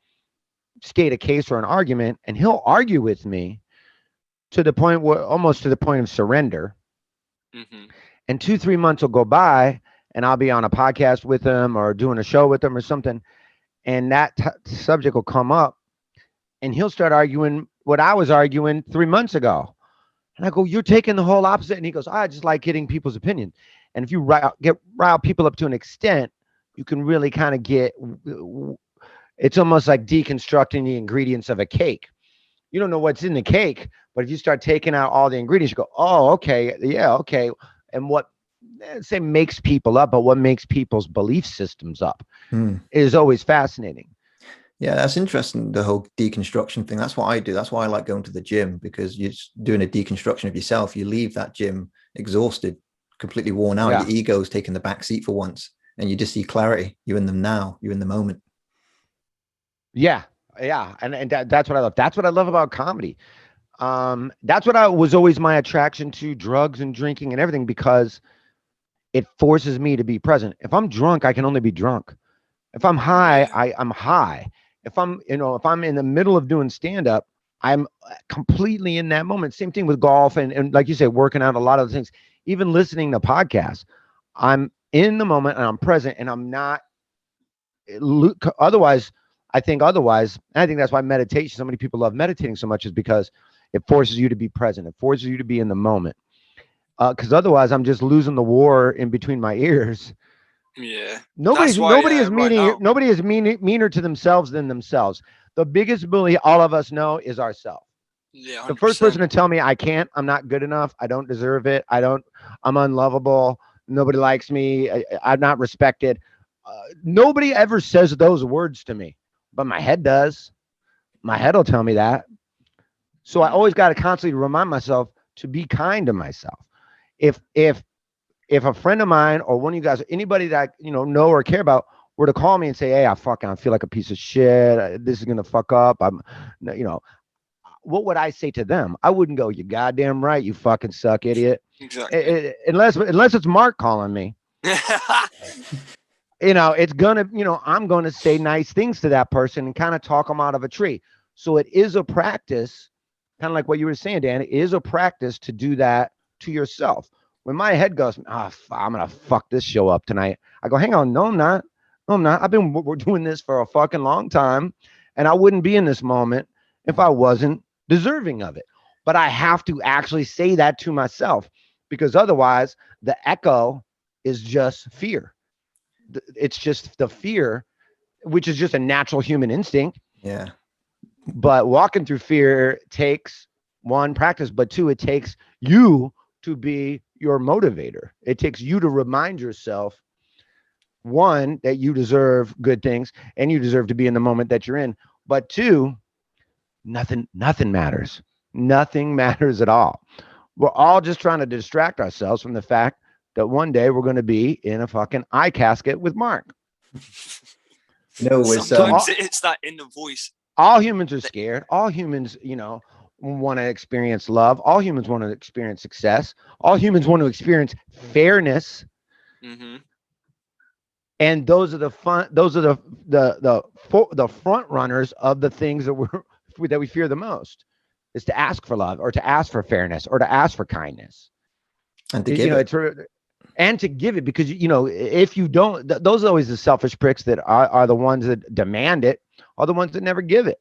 state a case or an argument, and he'll argue with me to the point where, almost to the point of surrender. Mm-hmm. And 2-3 months will go by, and I'll be on a podcast with him or doing a show with him or something, and that subject will come up, and he'll start arguing what I was arguing 3 months ago. And I go, you're taking the whole opposite. And he goes, I just like getting people's opinion. And if you rile people up to an extent, you can really kind of it's almost like deconstructing the ingredients of a cake. You don't know what's in the cake, but if you start taking out all the ingredients, you go, oh, okay. Yeah. Okay. And what, say, makes people up, but what makes people's belief systems up is always fascinating. Yeah, that's interesting, the whole deconstruction thing. That's what I do. That's why I like going to the gym, because you're just doing a deconstruction of yourself. You leave that gym exhausted, completely worn out. Your ego's taking the back seat for once, and you just see clarity. You're in them now. You're in the moment. Yeah. And that's what I love. That's what I love about comedy. That's what was always my attraction to drugs and drinking and everything, because it forces me to be present. If I'm drunk, I can only be drunk. If I'm high, I'm high. If I'm in the middle of doing stand-up, I'm completely in that moment. Same thing with golf and like you say, working out, a lot of the things, even listening to podcasts, I'm in the moment and I'm present, and I'm not otherwise. I think that's why meditation, so many people love meditating so much, is because it forces you to be present. It forces you to be in the moment. Because otherwise I'm just losing the war in between my ears. Yeah. Nobody is meaner to themselves than themselves. The biggest bully all of us know is ourselves. Yeah. 100%. The first person to tell me I'm not good enough, I don't deserve it, I'm unlovable, nobody likes me, I'm not respected. Nobody ever says those words to me, but my head does. My head will tell me that. So I always got to constantly remind myself to be kind to myself. If a friend of mine or one of you guys, anybody that know or care about, were to call me and say, hey, I feel like a piece of shit, this is gonna fuck up, what would I say to them? I wouldn't go, you goddamn right, you fucking suck, idiot. Exactly. Unless it's Mark calling me. It's gonna, I'm gonna say nice things to that person and kind of talk them out of a tree. So it is a practice, kind of like what you were saying, Dan. It is a practice to do that to yourself. When my head goes, I'm gonna fuck this show up tonight, I go, hang on, no, I'm not. We're doing this for a fucking long time, and I wouldn't be in this moment if I wasn't deserving of it. But I have to actually say that to myself, because otherwise the echo is just fear. It's just the fear, which is just a natural human instinct. Yeah. But walking through fear takes, one, practice, but two, it takes you to be your motivator. It takes you to remind yourself, one, that you deserve good things and you deserve to be in the moment that you're in. But two, nothing matters. Nothing matters at all. We're all just trying to distract ourselves from the fact that one day we're going to be in a fucking eye casket with Mark. Sometimes it's that inner voice. All humans are scared. All humans, want to experience love. All humans want to experience success. All humans want to experience fairness. Mm-hmm. And those are the front runners of the things that we fear the most, is to ask for love, or to ask for fairness, or to ask for kindness, and to give it. And to give it, because if you don't, those are always the selfish pricks that are the ones that demand it, are the ones that never give it.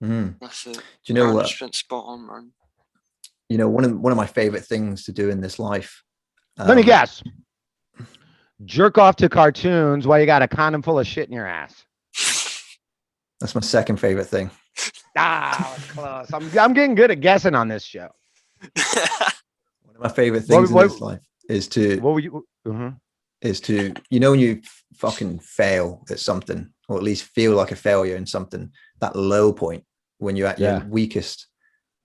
That's it. Do you know what? Spot on, man. One of my favorite things to do in this life. Let me guess. Jerk off to cartoons while you got a condom full of shit in your ass. That's my second favorite thing. Close. I'm getting good at guessing on this show. One of my favorite things in this life is to. What were you? Is to when you fucking fail at something, or at least feel like a failure in something, that low point when you're at your weakest,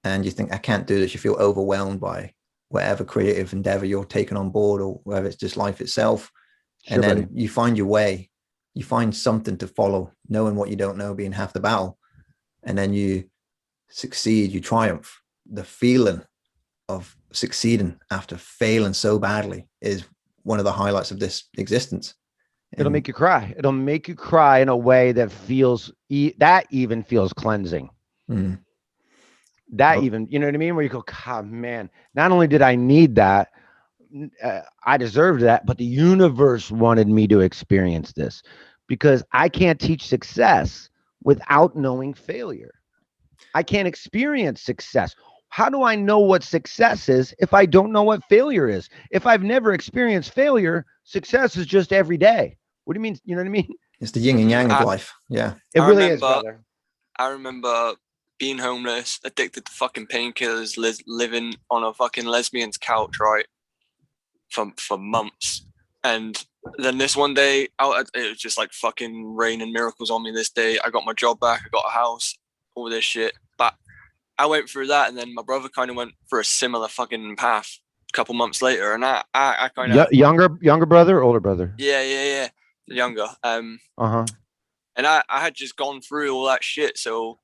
and you think, I can't do this. You feel overwhelmed by whatever creative endeavor you're taking on board, or whether it's just life itself. Sure, and then you find your way. You find something to follow. Knowing what you don't know being half the battle. and then you succeed, you triumph. The feeling of succeeding after failing so badly is one of the highlights of this existence. It'll make you cry. It'll make you cry in a way that feels that even feels cleansing. That even, you know what I mean? Where you go, God, man, not only did I need that, I deserved that, but the universe wanted me to experience this, because I can't teach success without knowing failure. I can't experience success. How do I know what success is if I don't know what failure is? If I've never experienced failure, success is just every day. What do you mean? You know what I mean? It's the yin and yang of life. Yeah. It really is, brother. I remember being homeless, addicted to fucking painkillers, living on a fucking lesbian's couch, right? For months. And then this one day, it was just like fucking raining miracles on me this day. I got my job back, I got a house, all this shit. But I went through that, and then my brother kind of went for a similar fucking path a couple months later. And I kind of... Younger brother or older brother? Yeah. Younger. And I had just gone through all that shit, so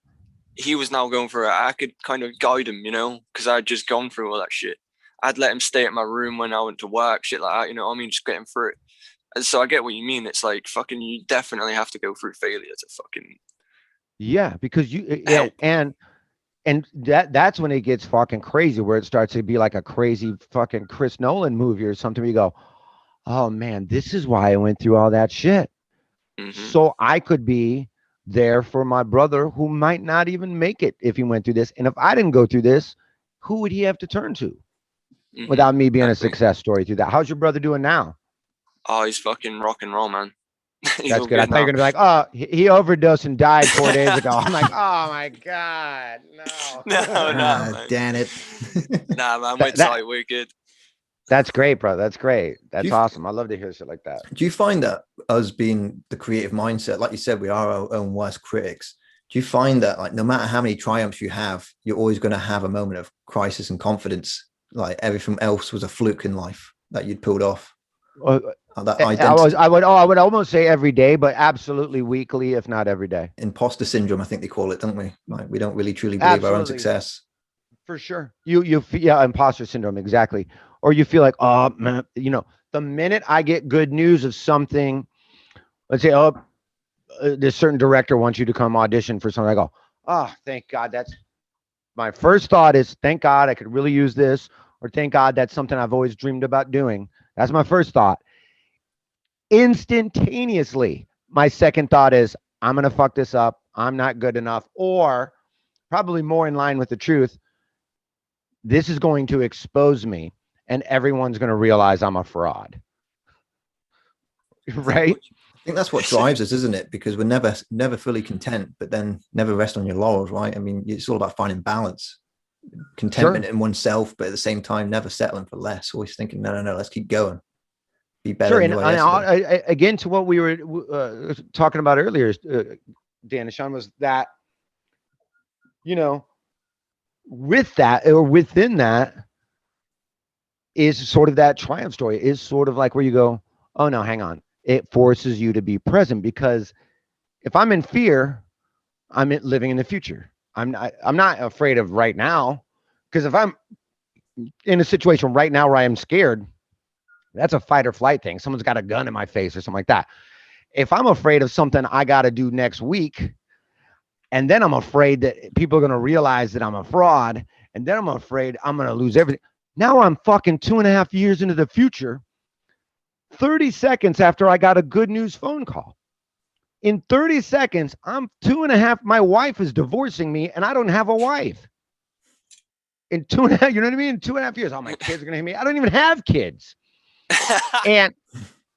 he was now going through it. I could kind of guide him, you know, because I had just gone through all that shit. I'd let him stay at my room when I went to work, shit like that, you know what I mean? Just get him through it. And so I get what you mean. It's like, fucking, you definitely have to go through failure to fucking... Yeah, because and that's when it gets fucking crazy, where it starts to be like a crazy fucking Chris Nolan movie or something. You go, oh man, this is why I went through all that shit. So I could be there for my brother who might not even make it if he went through this. And if I didn't go through this, who would he have to turn to without me being a success story through that? How's your brother doing now? Oh, he's fucking rock and roll, man. That's good. I thought you were gonna be like, oh, he overdosed and died 4 days ago. I'm like, oh my God, no. No, damn it. Nah, man, we're good. That's great, bro. That's great. That's awesome. I love to hear shit like that. Do you find that us being the creative mindset, like you said, we are our own worst critics? Do you find that, like, no matter how many triumphs you have, you're always going to have a moment of crisis and confidence, like everything else was a fluke in life that you'd pulled off? I would almost say every day, but absolutely weekly, if not every day. Imposter syndrome, I think they call it, don't we? Like, we don't really truly believe our own success. For sure. Yeah, imposter syndrome, exactly. Or you feel like, oh man, you know, the minute I get good news of something, let's say, this certain director wants you to come audition for something, I go, oh, thank God. That's my first thought is, thank God I could really use this, or thank God that's something I've always dreamed about doing. That's my first thought. Instantaneously, my second thought is, I'm going to fuck this up. I'm not good enough. Or probably more in line with the truth, this is going to expose me and everyone's going to realize I'm a fraud. Right? I think that's what drives us, isn't it? Because we're never fully content, but then never rest on your laurels, right? I mean, it's all about finding balance, contentment in oneself, but at the same time, never settling for less. Always thinking, no, let's keep going. Be better. Sure. And again, to what we were talking about earlier, Dan and Sean, was that, you know, with that or within that is sort of that triumph story, is sort of like where you go, oh no, hang on. It forces you to be present, because if I'm in fear, I'm living in the future. I'm not afraid of right now, because if I'm in a situation right now where I am scared, that's a fight or flight thing. Someone's got a gun in my face or something like that. If I'm afraid of something I got to do next week, and then I'm afraid that people are going to realize that I'm a fraud, and then I'm afraid I'm going to lose everything. Now I'm fucking 2.5 years into the future, 30 seconds after I got a good news phone call. In 30 seconds, I'm 2.5. My wife is divorcing me, and I don't have a wife. In 2.5, you know what I mean? In 2.5 years, oh, my kids are going to hit me. I don't even have kids. and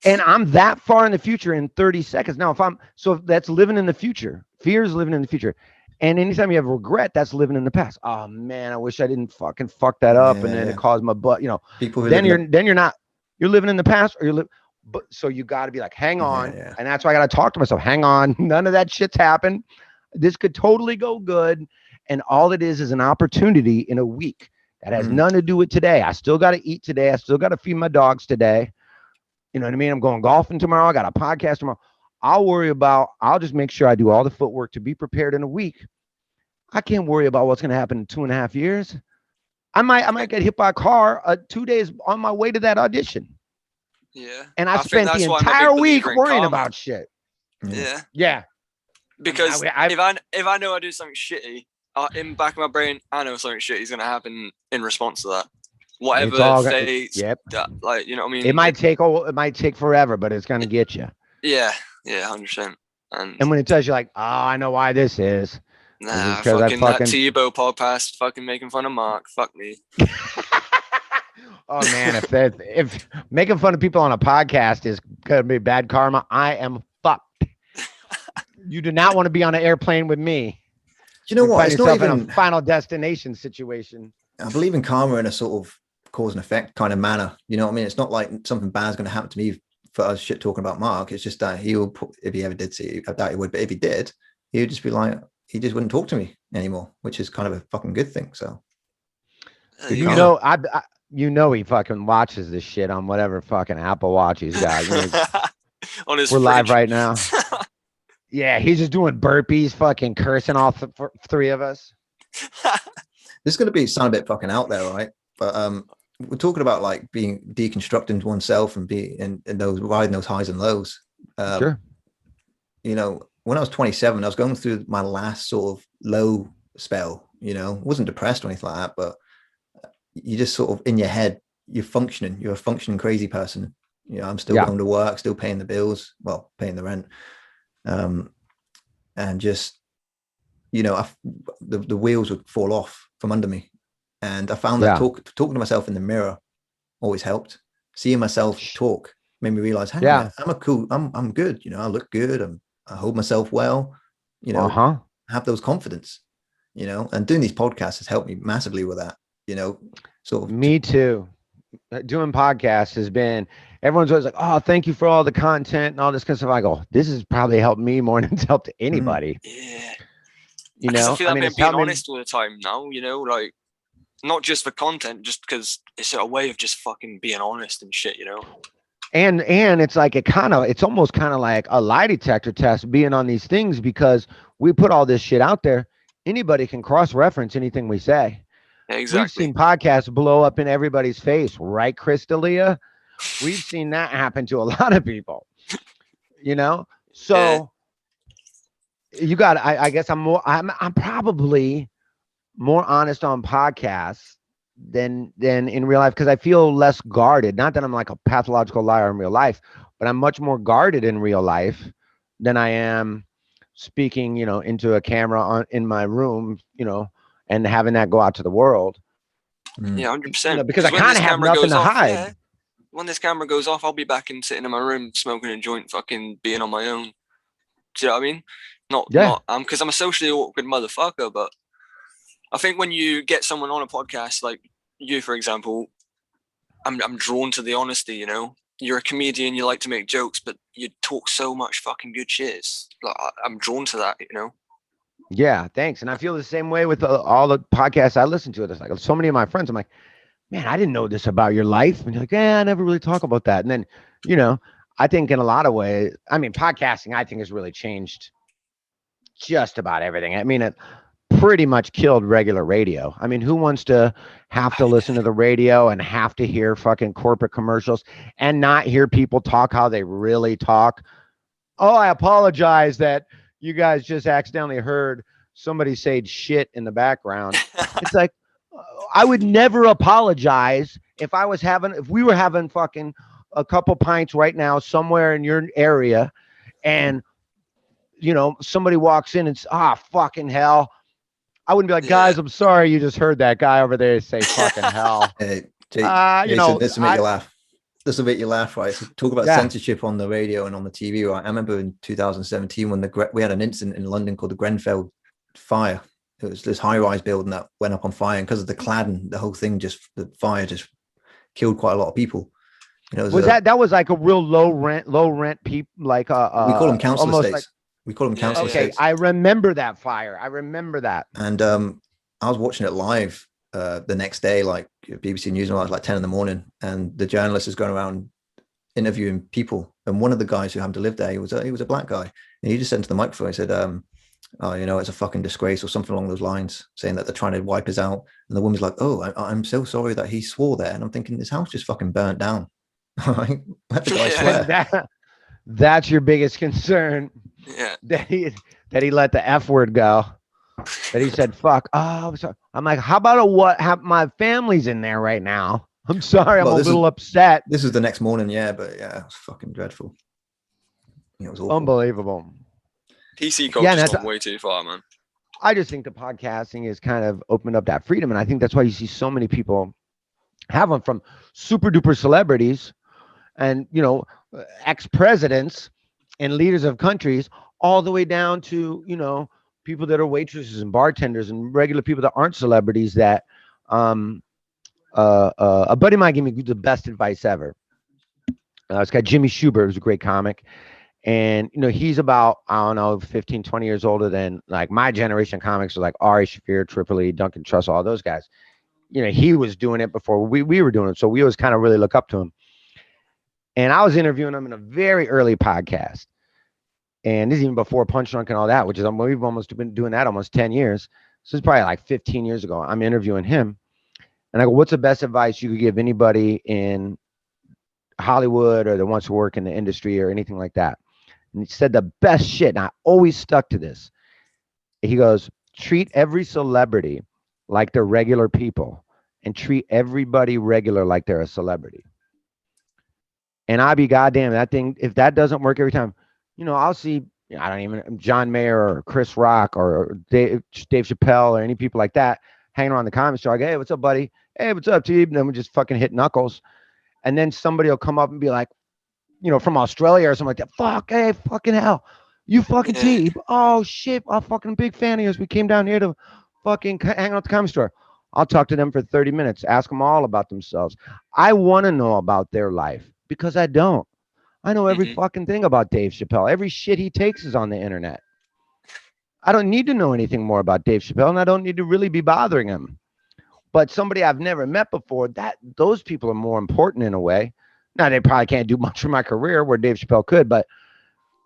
I'm that far in the future in 30 seconds. Now, so that's living in the future. Fear is living in the future. And anytime you have regret, that's living in the past. Oh man, I wish I didn't fucking fuck that up. And then it caused my butt, you know, you're living in the past, or but so you got to be like, hang on. And that's why I got to talk to myself. Hang on. None of that shit's happened. This could totally go good. And all it is an opportunity in a week that has nothing to do with today. I still got to eat today. I still got to feed my dogs today. You know what I mean? I'm going golfing tomorrow. I got a podcast tomorrow. I'll just make sure I do all the footwork to be prepared in a week. I can't worry about what's going to happen in 2.5 years. I might get hit by a car 2 days on my way to that audition. Yeah. And I spent the entire week worrying about shit. Yeah. Yeah. Because if I know I do something shitty, in the back of my brain, I know something shitty is going to happen in response to that. Whatever fate, like, you know what I mean? It might take forever, but it's going to get you. Yeah. Yeah, 100%. And when it tells you like, oh, I know why this is. Nah, fucking that Thibault podcast, fucking making fun of Mark. Fuck me. Oh man, if making fun of people on a podcast is gonna be bad karma, I am fucked. You do not want to be on an airplane with me. You know what? It's not even in a final destination situation. I believe in karma in a sort of cause and effect kind of manner. You know what I mean? It's not like something bad is going to happen to me for us shit talking about Mark. It's just that he will, if he ever did see it, I doubt he would, but if he did, he would just be like, he just wouldn't talk to me anymore, which is kind of a fucking good thing. So, he fucking watches this shit on whatever fucking Apple Watch he's got. On his We're fridge. live right now. Yeah, he's just doing burpees, fucking cursing all three of us. This is going to sound a bit fucking out there, right? But we're talking about like being deconstructing oneself and riding those highs and lows. Sure. You know, when I was 27, I was going through my last sort of low spell. You know, wasn't depressed or anything like that, but you just sort of in your head, you're a functioning crazy person. You know, I'm still going to work, still paying the bills, paying the rent. And just, you know, the wheels would fall off from under me. And I found that talking to myself in the mirror always helped. Seeing myself talk made me realize, hey, I'm good. You know, I look good. I hold myself well, you know, have those confidence, you know, and doing these podcasts has helped me massively with that, you know, sort of. Me too. Doing podcasts has been, everyone's always like, oh, thank you for all the content and all this kind of stuff. I go, this has probably helped me more than it's helped anybody. Yeah. You know, I feel like I'm being honest all the time now, you know, like not just for content, just because it's a way of just fucking being honest and shit, you know. And it's like it's almost kind of like a lie detector test being on these things, because we put all this shit out there. Anybody can cross-reference anything we say. Exactly. We've seen podcasts blow up in everybody's face, right, Crystalia? We've seen that happen to a lot of people, you know? So you got, I guess I'm probably more honest on podcasts than in real life, because I feel less guarded. Not that I'm like a pathological liar in real life, but I'm much more guarded in real life than I am speaking, you know, into a camera in my room, you know, and having that go out to the world. Yeah, 100%. You know, because I kind of have nothing to hide. Yeah, when this camera goes off, I'll be back and sitting in my room smoking a joint, fucking being on my own. Do you know what I mean? Not because I'm a socially awkward motherfucker, but I think when you get someone on a podcast like you, for example, I'm drawn to the honesty, you know? You're a comedian, you like to make jokes, but you talk so much fucking good shit. Like, I'm drawn to that, you know? Yeah, thanks. And I feel the same way with all the podcasts I listen to. It's like so many of my friends, I'm like, man, I didn't know this about your life. And you're like, I never really talk about that. And then, you know, I think in a lot of ways, I mean, podcasting, I think has really changed just about everything. I mean, it pretty much killed regular radio. I mean, who wants to have to listen to the radio and have to hear fucking corporate commercials and not hear people talk how they really talk? Oh, I apologize that you guys just accidentally heard somebody say shit in the background. It's like, I would never apologize if we were having fucking a couple pints right now somewhere in your area, and you know, somebody walks in and fucking hell. I wouldn't be like, guys, I'm sorry you just heard that guy over there say fucking hell. Hey, Jason, you know, this will make you laugh. This will make you laugh, right? So talk about censorship on the radio and on the TV, right? I remember in 2017 when we had an incident in London called the Grenfell fire. It was this high-rise building that went up on fire, and because of the cladding, the whole thing the fire just killed quite a lot of people. You know, that was like a real low rent people, like we call them council estates. Like, we call them council estates. I remember that fire. I remember that. And I was watching it live the next day, like BBC News, and I was like 10 in the morning, and the journalist is going around interviewing people. And one of the guys who happened to live there, he was a black guy, and he just said to the microphone, he said, oh, it's a fucking disgrace or something along those lines, saying that they're trying to wipe us out. And the woman's like, oh, I'm so sorry that he swore there. And I'm thinking, this house just fucking burnt down. Let the guy swear. That's your biggest concern. Yeah. That he let the F word go. That he said, fuck. Oh, I'm sorry. I'm like, how about my family's in there right now? I'm sorry. I'm a little upset. This was the next morning. Yeah. But yeah, it was fucking dreadful. It was awful. Unbelievable. PC culture's gone way too far, man. I just think the podcasting is kind of opened up that freedom. And I think that's why you see so many people have them, from super duper celebrities and, ex-presidents and leaders of countries, all the way down to, people that are waitresses and bartenders and regular people that aren't celebrities. That a buddy of mine gave me the best advice ever. This guy, Jimmy Schubert, who's a great comic. And, he's about, 15, 20 years older than like my generation of comics, are like Ari Shaffir, Tripoli, Duncan Trussell, all those guys. He was doing it before we were doing it. So we always kind of really look up to him. And I was interviewing him in a very early podcast. And this is even before Punch Drunk and all that, which is, we've almost been doing that almost 10 years. So it's probably like 15 years ago. I'm interviewing him. And I go, what's the best advice you could give anybody in Hollywood or that wants to work in the industry or anything like that? And he said the best shit, and I always stuck to this. He goes, treat every celebrity like they're regular people, and treat everybody regular like they're a celebrity. And I'll be goddamn, that thing, if that doesn't work every time, I'll see, I don't even, John Mayer or Chris Rock or Dave Chappelle or any people like that hanging around the comedy store. I go, hey, what's up, buddy? Hey, what's up, T? And then we just fucking hit knuckles. And then somebody will come up and be like, from Australia or something like that. Fuck, hey, fucking hell. You fucking T. Oh, shit. I'm fucking big fan of yours. We came down here to fucking hang out at the comedy store. I'll talk to them for 30 minutes. Ask them all about themselves. I want to know about their life because I don't. I know every fucking thing about Dave Chappelle. Every shit he takes is on the internet. I don't need to know anything more about Dave Chappelle, and I don't need to really be bothering him. But somebody I've never met before, those people are more important in a way. Now, they probably can't do much for my career where Dave Chappelle could, but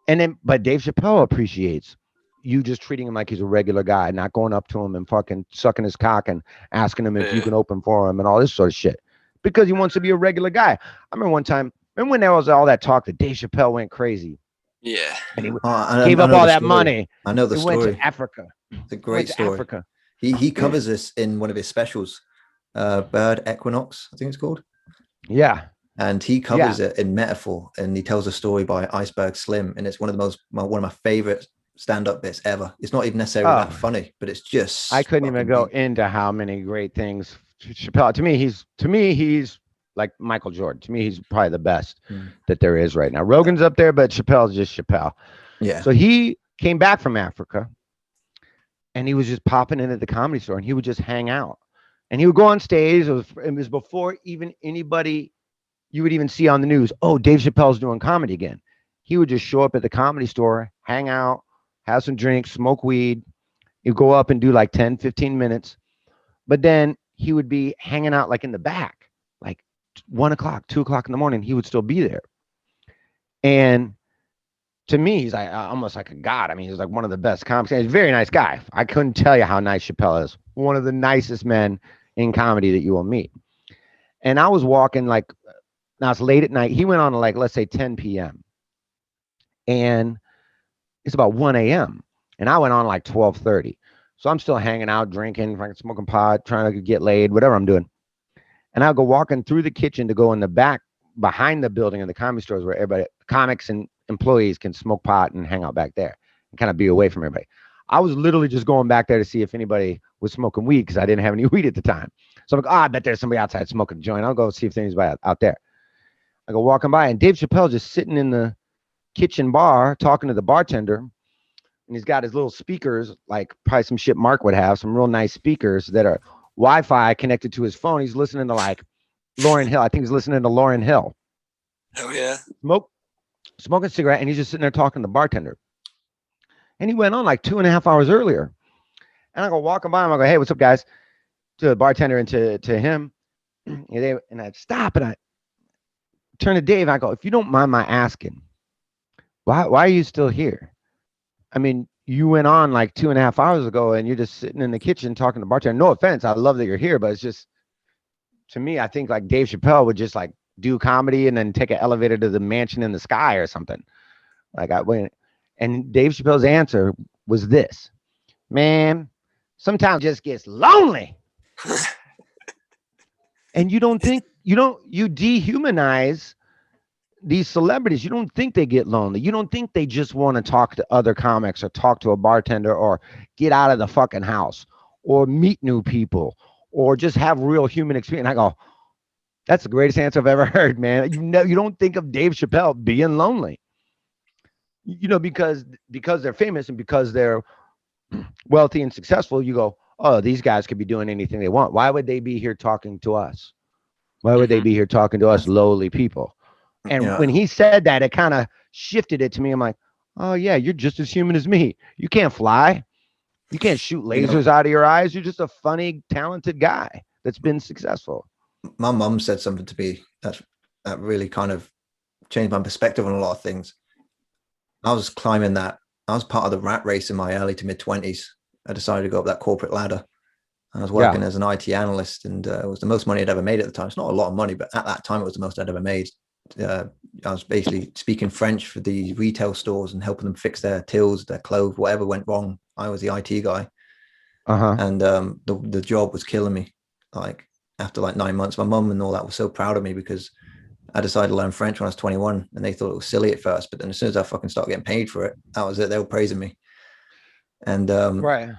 Dave Chappelle appreciates you just treating him like he's a regular guy, not going up to him and fucking sucking his cock and asking him if you can open for him and all this sort of shit, because he wants to be a regular guy. I remember one time, when there was all that talk that Dave Chappelle went crazy. Yeah. And he gave up all that money. I know the story. Went to Africa. It's a great story. Africa. He covers this in one of his specials, Bird Equinox, I think it's called. Yeah. And he covers it in metaphor, and he tells a story by Iceberg Slim, and it's one of my favorite stand-up bits ever. It's not even necessarily that funny, but it's just. I couldn't even go into how many great things Chappelle. To me, he's like Michael Jordan. To me, he's probably the best that there is right now. Rogan's up there, but Chappelle's just Chappelle. Yeah. So he came back from Africa, and he was just popping into the comedy store, and he would just hang out, and he would go on stage. It was before even anybody you would even see on the news, oh, Dave Chappelle's doing comedy again. He would just show up at the comedy store, hang out, have some drinks, smoke weed. He'd go up and do like 10, 15 minutes. But then he would be hanging out like in the back, like 1 o'clock, 2 o'clock in the morning. He would still be there. And to me, he's like almost like a god. I mean, he's like one of the best comics. He's a very nice guy. I couldn't tell you how nice Chappelle is. One of the nicest men in comedy that you will meet. And I was walking now it's late at night. He went on to let's say 10 p.m. And it's about 1 a.m. And I went on 12:30. So I'm still hanging out, drinking, smoking pot, trying to get laid, whatever I'm doing. And I'll go walking through the kitchen to go in the back behind the building in the comedy stores where everybody, comics and employees, can smoke pot and hang out back there and kind of be away from everybody. I was literally just going back there to see if anybody was smoking weed because I didn't have any weed at the time. So I'm like, I bet there's somebody outside smoking a joint. I'll go see if there's anybody out there. I go walking by, and Dave Chappelle just sitting in the kitchen bar talking to the bartender, and he's got his little speakers, like probably some shit Mark would have, some real nice speakers that are Wi-Fi connected to his phone. He's listening to Lauryn Hill. I think he's listening to Lauryn Hill. Oh yeah. Smoking a cigarette, and he's just sitting there talking to the bartender. And he went on 2.5 hours earlier. And I go walking by him. I go, hey, what's up, guys? To the bartender and to him. And I'd stop, and I turn to Dave. I go, if you don't mind my asking, why are you still here? I mean, you went on like 2.5 hours ago and you're just sitting in the kitchen talking to bartender. No offense, I love that you're here, but it's just, to me, I think like Dave Chappelle would just like do comedy and then take an elevator to the mansion in the sky or something. Like I went, and Dave Chappelle's answer was this: man, sometimes it just gets lonely. And you dehumanize these celebrities. You don't think they get lonely. You don't think they just want to talk to other comics or talk to a bartender or get out of the fucking house or meet new people or just have real human experience. And I go, that's the greatest answer I've ever heard, man. You don't think of Dave Chappelle being lonely, because they're famous and because they're wealthy and successful. You go, oh, these guys could be doing anything they want. Why would they be here talking to us? Why would they be here talking to us lowly people? And when he said that, it kind of shifted it to me. I'm like, oh yeah, you're just as human as me. You can't fly. You can't shoot lasers out of your eyes. You're just a funny, talented guy that's been successful. My mum said something to me that really kind of changed my perspective on a lot of things. I was climbing that. I was part of the rat race in my early to mid 20s. I decided to go up that corporate ladder. I was working as an IT analyst, and it was the most money I'd ever made at the time. It's not a lot of money, but at that time, it was the most I'd ever made. I was basically speaking French for the retail stores and helping them fix their tills, their clothes, whatever went wrong. I was the IT guy. And the job was killing me. Like after like 9 months, my mum and all that was so proud of me because I decided to learn French when I was 21, and they thought it was silly at first. But then as soon as I fucking started getting paid for it, that was it. They were praising me. And right.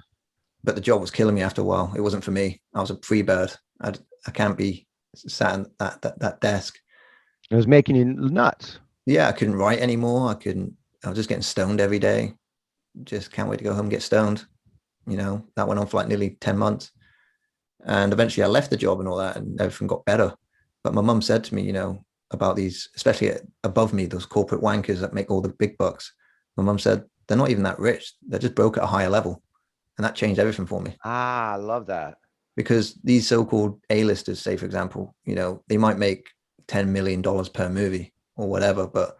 But the job was killing me after a while. It wasn't for me. I was a free bird. I can't be sat at that desk. It was making you nuts. Yeah, I couldn't write anymore. I was just getting stoned every day. Just can't wait to go home and get stoned. That went on for like nearly 10 months. And eventually I left the job and all that, and everything got better. But my mum said to me, about these, especially above me, those corporate wankers that make all the big bucks. My mum said, they're not even that rich. They're just broke at a higher level. And that changed everything for me. I love that. Because these so-called A-listers, say, for example, they might make $10 million per movie or whatever, but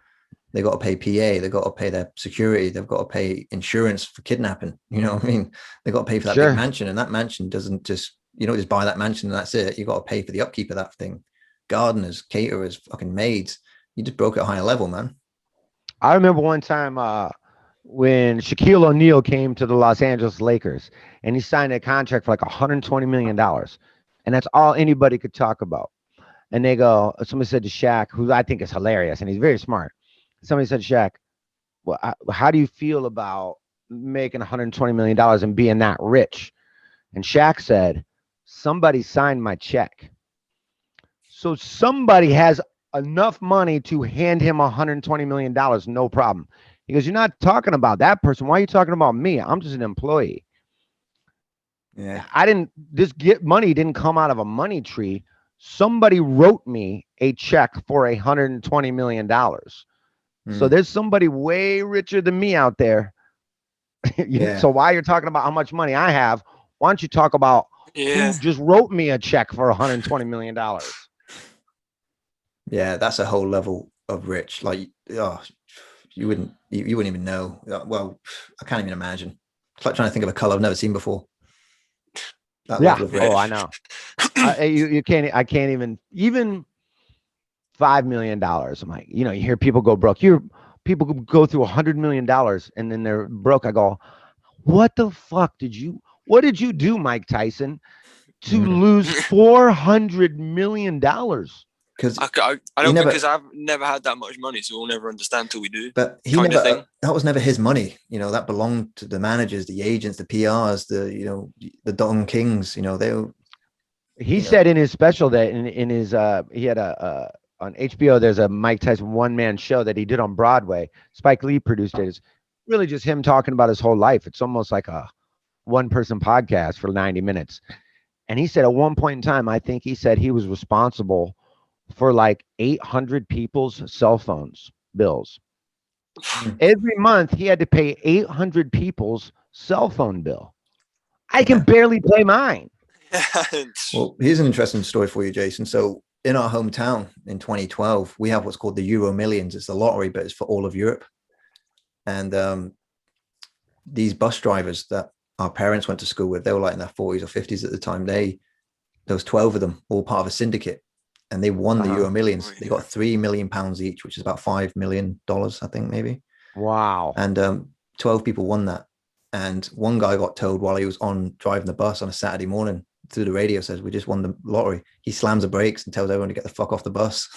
they got to pay PA, they got to pay their security, they've got to pay insurance for kidnapping. You know what I mean? They got to pay for that big mansion, and that mansion doesn't just, you don't just buy that mansion and that's it. You got to pay for the upkeep of that thing. Gardeners, caterers, fucking maids. You just broke at a higher level, man. I remember one time when Shaquille O'Neal came to the Los Angeles Lakers and he signed a contract for like $120 million. And that's all anybody could talk about. And somebody said to Shaq, who I think is hilarious, and he's very smart. Somebody said to Shaq, well, how do you feel about making $120 million and being that rich? And Shaq said, somebody signed my check. So somebody has enough money to hand him $120 million, no problem. He goes, you're not talking about that person. Why are you talking about me? I'm just an employee. Yeah. Money didn't come out of a money tree. Somebody wrote me a check for $120 million. So there's somebody way richer than me out there. So while you're talking about how much money I have, why don't you talk about who just wrote me a check for $120 million? Yeah, that's a whole level of rich. Like, you wouldn't even know. Well, I can't even imagine. It's like trying to think of a color I've never seen before. That level of rich. Oh, I know. I can't even $5 million. I'm like, you hear people go broke. People go through $100 million and then they're broke. I go, what the fuck what did you do, Mike Tyson, to lose $400 million? Because I don't think, because I've never had that much money, so we'll never understand till we do. But that was never his money. That belonged to the managers, the agents, the PRs, the Don Kings. He said in his special that in his he had on HBO, there's a Mike Tyson one-man show that he did on Broadway. Spike Lee produced it. It's really just him talking about his whole life. It's almost like a one-person podcast for 90 minutes. And he said at one point in time, I think he said he was responsible for like 800 people's cell phones bills. Every month he had to pay 800 people's cell phone bill. I can barely pay mine. Well, here's an interesting story for you, Jason. So in our hometown in 2012, we have what's called the Euro Millions. It's the lottery, but it's for all of Europe. And these bus drivers that our parents went to school with, they were like in their 40s or 50s at the time. There was 12 of them, all part of a syndicate, and they won the Euro Millions. They got £3 million each, which is about $5 million, I think, maybe. Wow. And 12 people won that. And one guy got told while he was driving the bus on a Saturday morning through the radio, says, "We just won the lottery." He slams the brakes and tells everyone to get the fuck off the bus.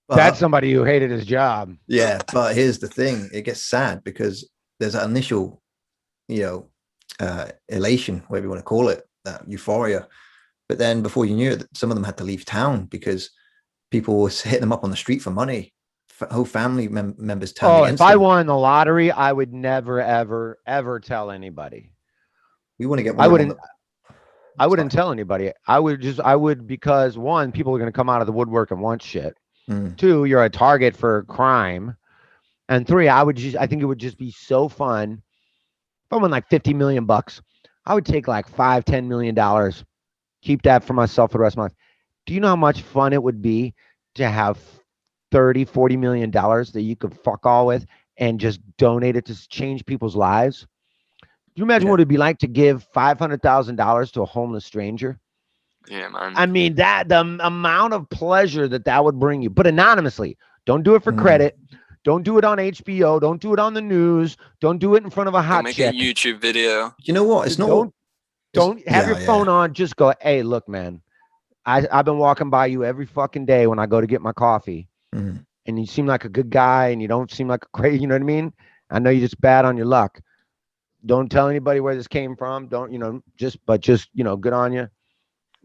That's somebody who hated his job. Yeah, but here's the thing. It gets sad because there's that initial, elation, whatever you want to call it, that euphoria. But then before you knew it, some of them had to leave town because people were hitting them up on the street for money. Whole family members telling. Oh, if I won the lottery, I would never, ever, ever tell anybody. We want to get. I wouldn't tell anybody. I would because one, people are going to come out of the woodwork and want shit. Two, you're a target for crime. And three, I think it would just be so fun. If I won like $50 million, I would take like $5-10 million, keep that for myself for the rest of my life. Do you know how much fun it would be to have $30-40 million that you could fuck all with and just donate it to change people's lives? Do you imagine what it'd be like to give $500,000 to a homeless stranger? Yeah, man. I mean, the amount of pleasure that would bring you, but anonymously. Don't do it for credit. Don't do it on HBO. Don't do it on the news. Don't do it in front of a hot chick. Make a YouTube video. You know what? It's not. Don't have your phone on. Just go, "Hey, look, man. I've been walking by you every fucking day when I go to get my coffee. And you seem like a good guy, and you don't seem like a crazy, you know what I mean? I know you're just bad on your luck. Don't tell anybody where this came from. Don't, just good on you.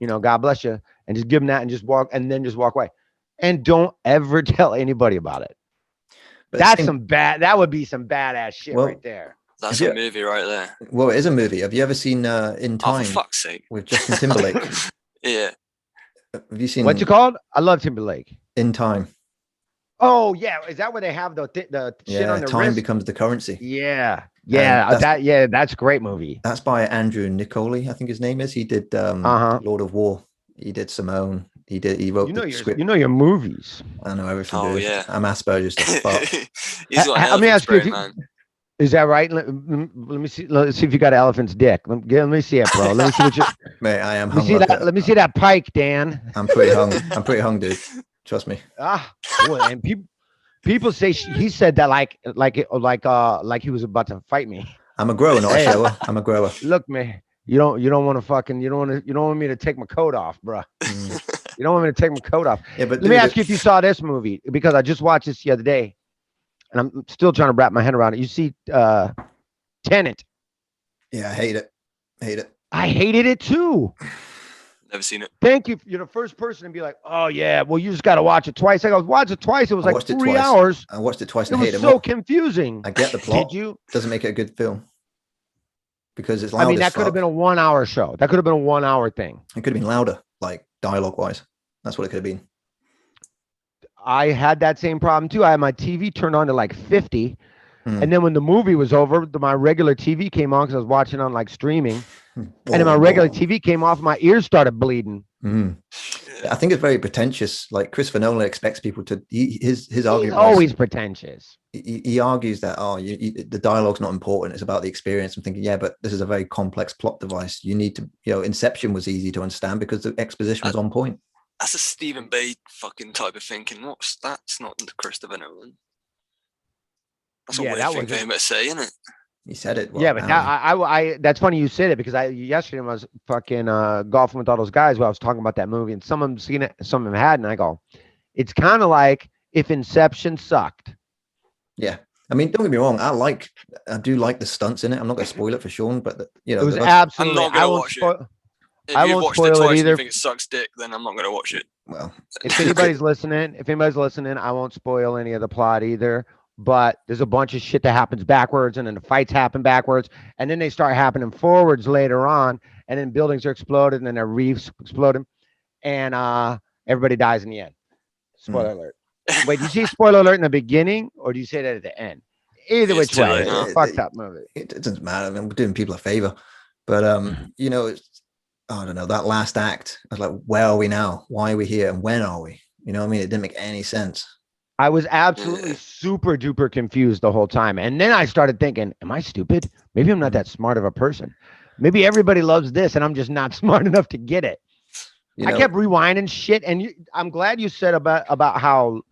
God bless you." And just give them that and just walk away. And don't ever tell anybody about it. But that would be some badass shit right there. That's a movie right there. Well, it is a movie. Have you ever seen In Time? Oh, for fuck's sake. With Justin Timberlake? Yeah. Have you seen? What's it called? I love Timberlake. In Time. Oh yeah, is that where they have the shit on their time wrist? becomes the currency. Yeah, that's a great movie. That's by Andrew Nicoli, I think his name is. He did Lord of War. He did Simone. He wrote the script. You know your movies. I know everything. Oh yeah, I'm Asperger's to fuck. Let me ask you, is that right? Let me see. Let's see if you got an elephant's dick. Let me see it, bro. Let me see what you. Mate, I am hung. Let me see that pike, Dan. I'm pretty hung, dude. Trust me. And people say he said that like he was about to fight me. I'm a grower, not a shower. I'm a grower. Look, man, you don't want me to take my coat off, bro. You don't want me to take my coat off. Yeah, but let me ask you if you saw this movie, because I just watched this the other day, and I'm still trying to wrap my head around it. You see, Tenet. Yeah, I hate it. I hated it too. Never seen it. Thank you. You're the first person to be like, "Oh yeah, well you just got to watch it twice." I go, watch it twice. It was like 3 hours. I watched it twice. And it was so confusing. I get the plot. Did you? Doesn't make it a good film because it's loud. I mean, that could have been a 1 hour show. That could have been a 1 hour thing. It could have been louder, like dialogue wise. That's what it could have been. I had that same problem too. I had my TV turned on to like 50. And then when the movie was over, my regular TV came on because I was watching on like streaming. And then my regular TV came off. My ears started bleeding. I think it's very pretentious. Like Christopher Nolan expects people to. His argument. He's always pretentious. He argues that the dialogue's not important. It's about the experience. I'm thinking, yeah, but this is a very complex plot device. You need to. Inception was easy to understand because the exposition was on point. That's a Stephen Bay fucking type of thinking. That's not Christopher Nolan. That's a weird thing for him to say, isn't it? He said it. Yeah, but I that's funny you said it, because yesterday I was fucking golfing with all those guys where I was talking about that movie, and some of them seen it, some of them hadn't. And I go, it's kind of like if Inception sucked. Yeah. I mean, don't get me wrong. I do like the stunts in it. I'm not going to spoil it for Sean, but it was absolutely. I'm not going to watch it. If you watched it twice and you think it sucks dick, then I'm not going to watch it. Well, if anybody's listening, I won't spoil any of the plot either. But there's a bunch of shit that happens backwards, and then the fights happen backwards, and then they start happening forwards later on, and then buildings are exploded, and then their reefs exploding, and everybody dies in the end. Spoiler alert. Wait, do you say spoiler alert in the beginning, or do you say that at the end? Either which way, fucked up movie. It doesn't matter. I mean, we're doing people a favor, but I don't know, that last act. I was like, where are we now? Why are we here? And when are we? You know what I mean? It didn't make any sense. I was absolutely super duper confused the whole time. And then I started thinking, am I stupid? Maybe I'm not that smart of a person. Maybe everybody loves this and I'm just not smart enough to get it. I kept rewinding shit. And I'm glad you said about how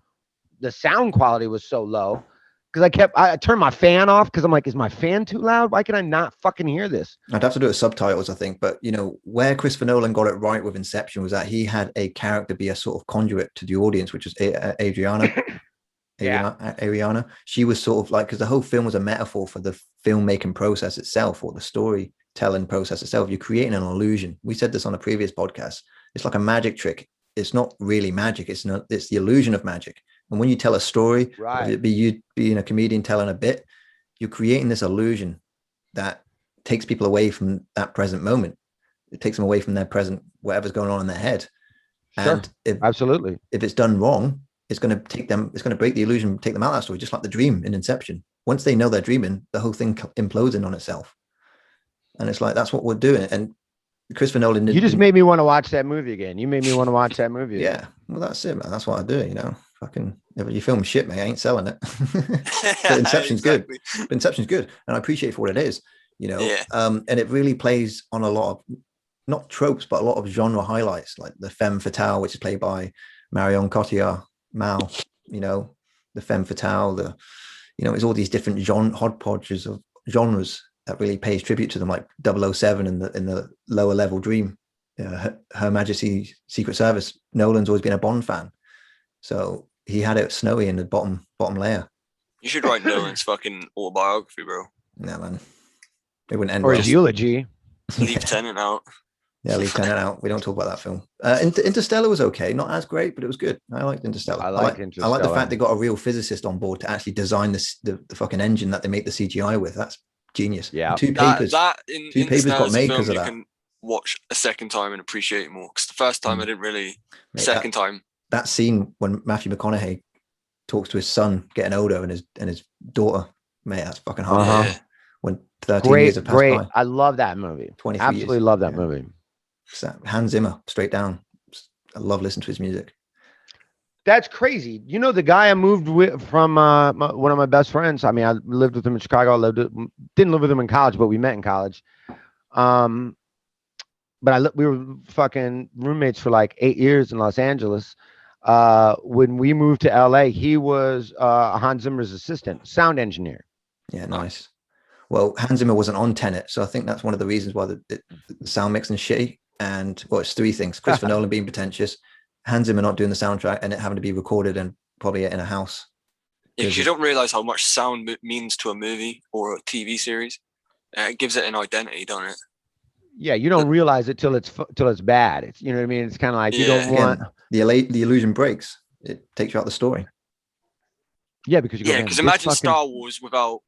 the sound quality was so low. Because I turned my fan off because I'm like, is my fan too loud? Why can I not fucking hear this? I'd have to do it with subtitles, I think. But, where Christopher Nolan got it right with Inception was that he had a character be a sort of conduit to the audience, which is Adriana. Ariana. She was sort of like, because the whole film was a metaphor for the filmmaking process itself, or the storytelling process itself. You're creating an illusion. We said this on a previous podcast. It's like a magic trick. It's not really magic. It's the illusion of magic. And when you tell a story, right, it be you being a comedian telling a bit, you're creating this illusion that takes people away from that present moment. It takes them away from their present, whatever's going on in their head. Sure. And absolutely, if it's done wrong, it's going to break the illusion, take them out of that story, just like the dream in Inception. Once they know they're dreaming, the whole thing implodes in on itself. And it's like, that's what we're doing. And Christopher Nolan you just made me want to watch that movie again. You made me want to watch that movie again. Yeah, well, that's it, man. That's what I do, Fucking, if you film shit, mate, I ain't selling it. But Inception's good. But Inception's good, and I appreciate it for what it is, and it really plays on a lot of, not tropes, but a lot of genre highlights, like the femme fatale, which is played by Marion Cotillard, Mal, the femme fatale, it's all these different hodgepodges of genres that really pays tribute to them, like 007 in the lower level Dream, Her Majesty's Secret Service. Nolan's always been a Bond fan, so he had it snowy in the bottom layer. You should write Nolan's fucking autobiography, bro. No, man, it wouldn't end. Or his eulogy. Leave Tennant out. Yeah, leave Tennant out. We don't talk about that film. Interstellar was okay, not as great, but it was good. I liked Interstellar. I like the fact they got a real physicist on board to actually design the fucking engine that they make the CGI with. That's genius. Yeah, two papers got made because of you that. Can watch a second time and appreciate it more, because the first time I didn't really. Second time, that scene when Matthew McConaughey talks to his son getting older and his daughter, mate, that's fucking hard. Yeah. When 13 years have passed by. I love that movie. 23 absolutely years. Love that movie. Hans Zimmer, straight down. I love listening to his music. That's crazy. The guy I moved with from one of my best friends. I mean, I lived with him in Chicago. Didn't live with him in college, but we met in college. But we were fucking roommates for like 8 years in Los Angeles. When we moved to LA, he was Hans Zimmer's assistant, sound engineer. Yeah, nice. Well, Hans Zimmer wasn't on Tenet, so I think that's one of the reasons why the sound mixing is shitty. And it's three things: Christopher Nolan being pretentious, Hans Zimmer not doing the soundtrack, and it having to be recorded and probably in a house. Yeah, because you don't realize how much sound means to a movie or a TV series. It gives it an identity, doesn't it? Yeah, you don't realize it till it's bad. It's, you know what I mean? It's kind of like you don't want the illusion breaks. It takes you out the story. Yeah, because because imagine Star Wars without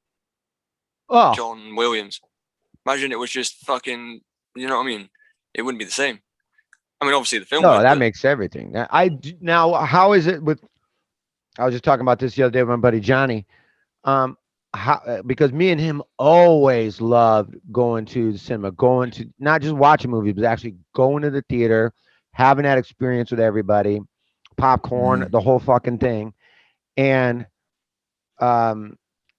John Williams. Imagine it was just fucking. You know what I mean? It wouldn't be the same. I mean, obviously the film. No, that makes everything. Now, how is it with? I was just talking about this the other day with my buddy Johnny. Because me and him always loved going to the cinema, going to not just watch a movie, but actually going to the theater, having that experience with everybody, popcorn, the whole fucking thing. And, I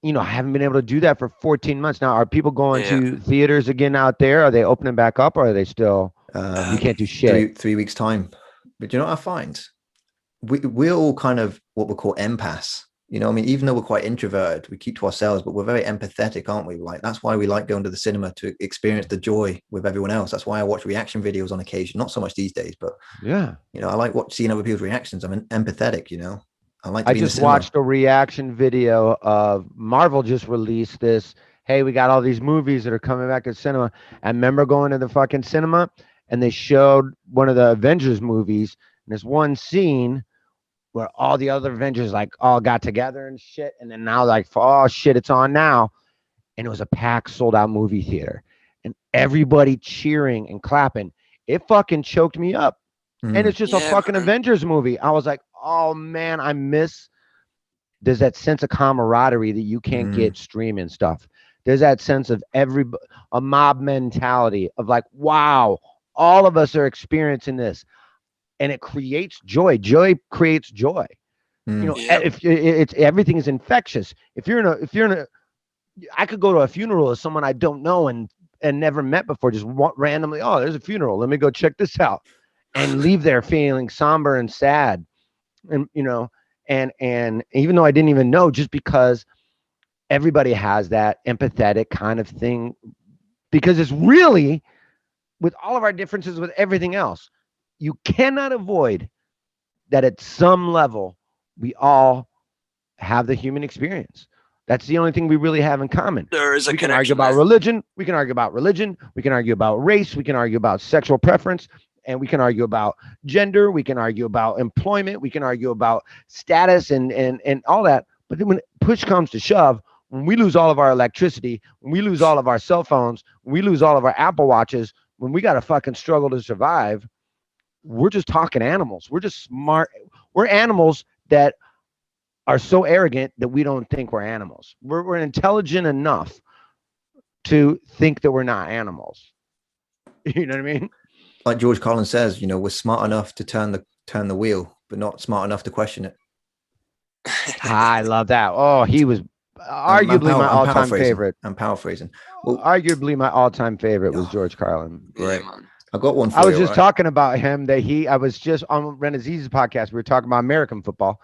haven't been able to do that for 14 months now. Are people going to theaters again out there? Are they opening back up, or are they still, you can't do shit? 3 weeks time. But you know what I find? We're all kind of what we call empaths. Even though we're quite introverted, we keep to ourselves, but we're very empathetic, aren't we? Like, that's why we like going to the cinema, to experience the joy with everyone else. That's why I watch reaction videos on occasion. Not so much these days, but yeah, I like seeing other people's reactions. I'm empathetic, I like. I just watched a reaction video of Marvel just released this. Hey, we got all these movies that are coming back to the cinema. I remember going to the fucking cinema, and they showed one of the Avengers movies, and there's one scene where all the other Avengers all got together and shit. And then now oh shit, it's on now. And it was a packed, sold out movie theater and everybody cheering and clapping. It fucking choked me up. And it's just a fucking Avengers movie. I was like, oh man, there's that sense of camaraderie that you can't get streaming stuff. There's that sense of a mob mentality of like, wow, all of us are experiencing this. And it creates joy. Joy creates joy. You know, if it's everything is infectious. If you're in a, I could go to a funeral of someone I don't know and never met before, just randomly. Oh, there's a funeral. Let me go check this out, and leave there feeling somber and sad, and you know, and even though I didn't even know, just because everybody has that empathetic kind of thing, because it's really, with all of our differences with everything else, you cannot avoid that at some level we all have the human experience. That's the only thing we really have in common. There is a we can argue about religion. We can argue about religion. We can argue about race. We can argue about sexual preference. And we can argue about gender. We can argue about employment. We can argue about status and all that. But then when push comes to shove, when we lose all of our electricity, when we lose all of our cell phones, when we lose all of our Apple Watches, when we got to fucking struggle to survive, we're just talking animals. We're just smart. We're animals that are so arrogant that we don't think we're animals. We're intelligent enough to think that we're not animals. You know what I mean? Like George Carlin says, you know, we're smart enough to turn the wheel, but not smart enough to question it. I love that. Oh, he was arguably my all-time favorite. I'm paraphrasing. Well, arguably my all-time favorite was George Carlin. Great. I got one for you. I was just talking about him I was just on Ren Aziz's podcast. We were talking about American football.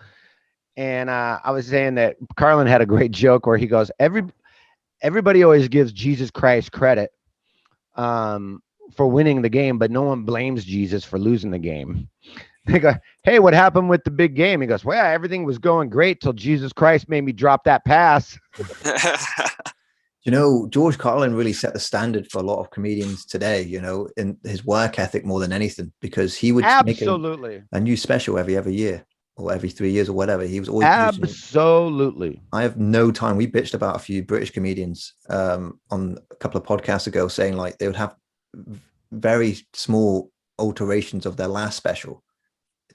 And I was saying that Carlin had a great joke where he goes, everybody always gives Jesus Christ credit for winning the game, but no one blames Jesus for losing the game. They go, hey, what happened with the big game? He goes, well, everything was going great till Jesus Christ made me drop that pass. You know, George Carlin really set the standard for a lot of comedians today, you know, in his work ethic more than anything, because he would make a new special every year. Or every 3 years or whatever. He was always absolutely. I have no time. We bitched about a few British comedians on a couple of podcasts ago, saying like they would have very small alterations of their last special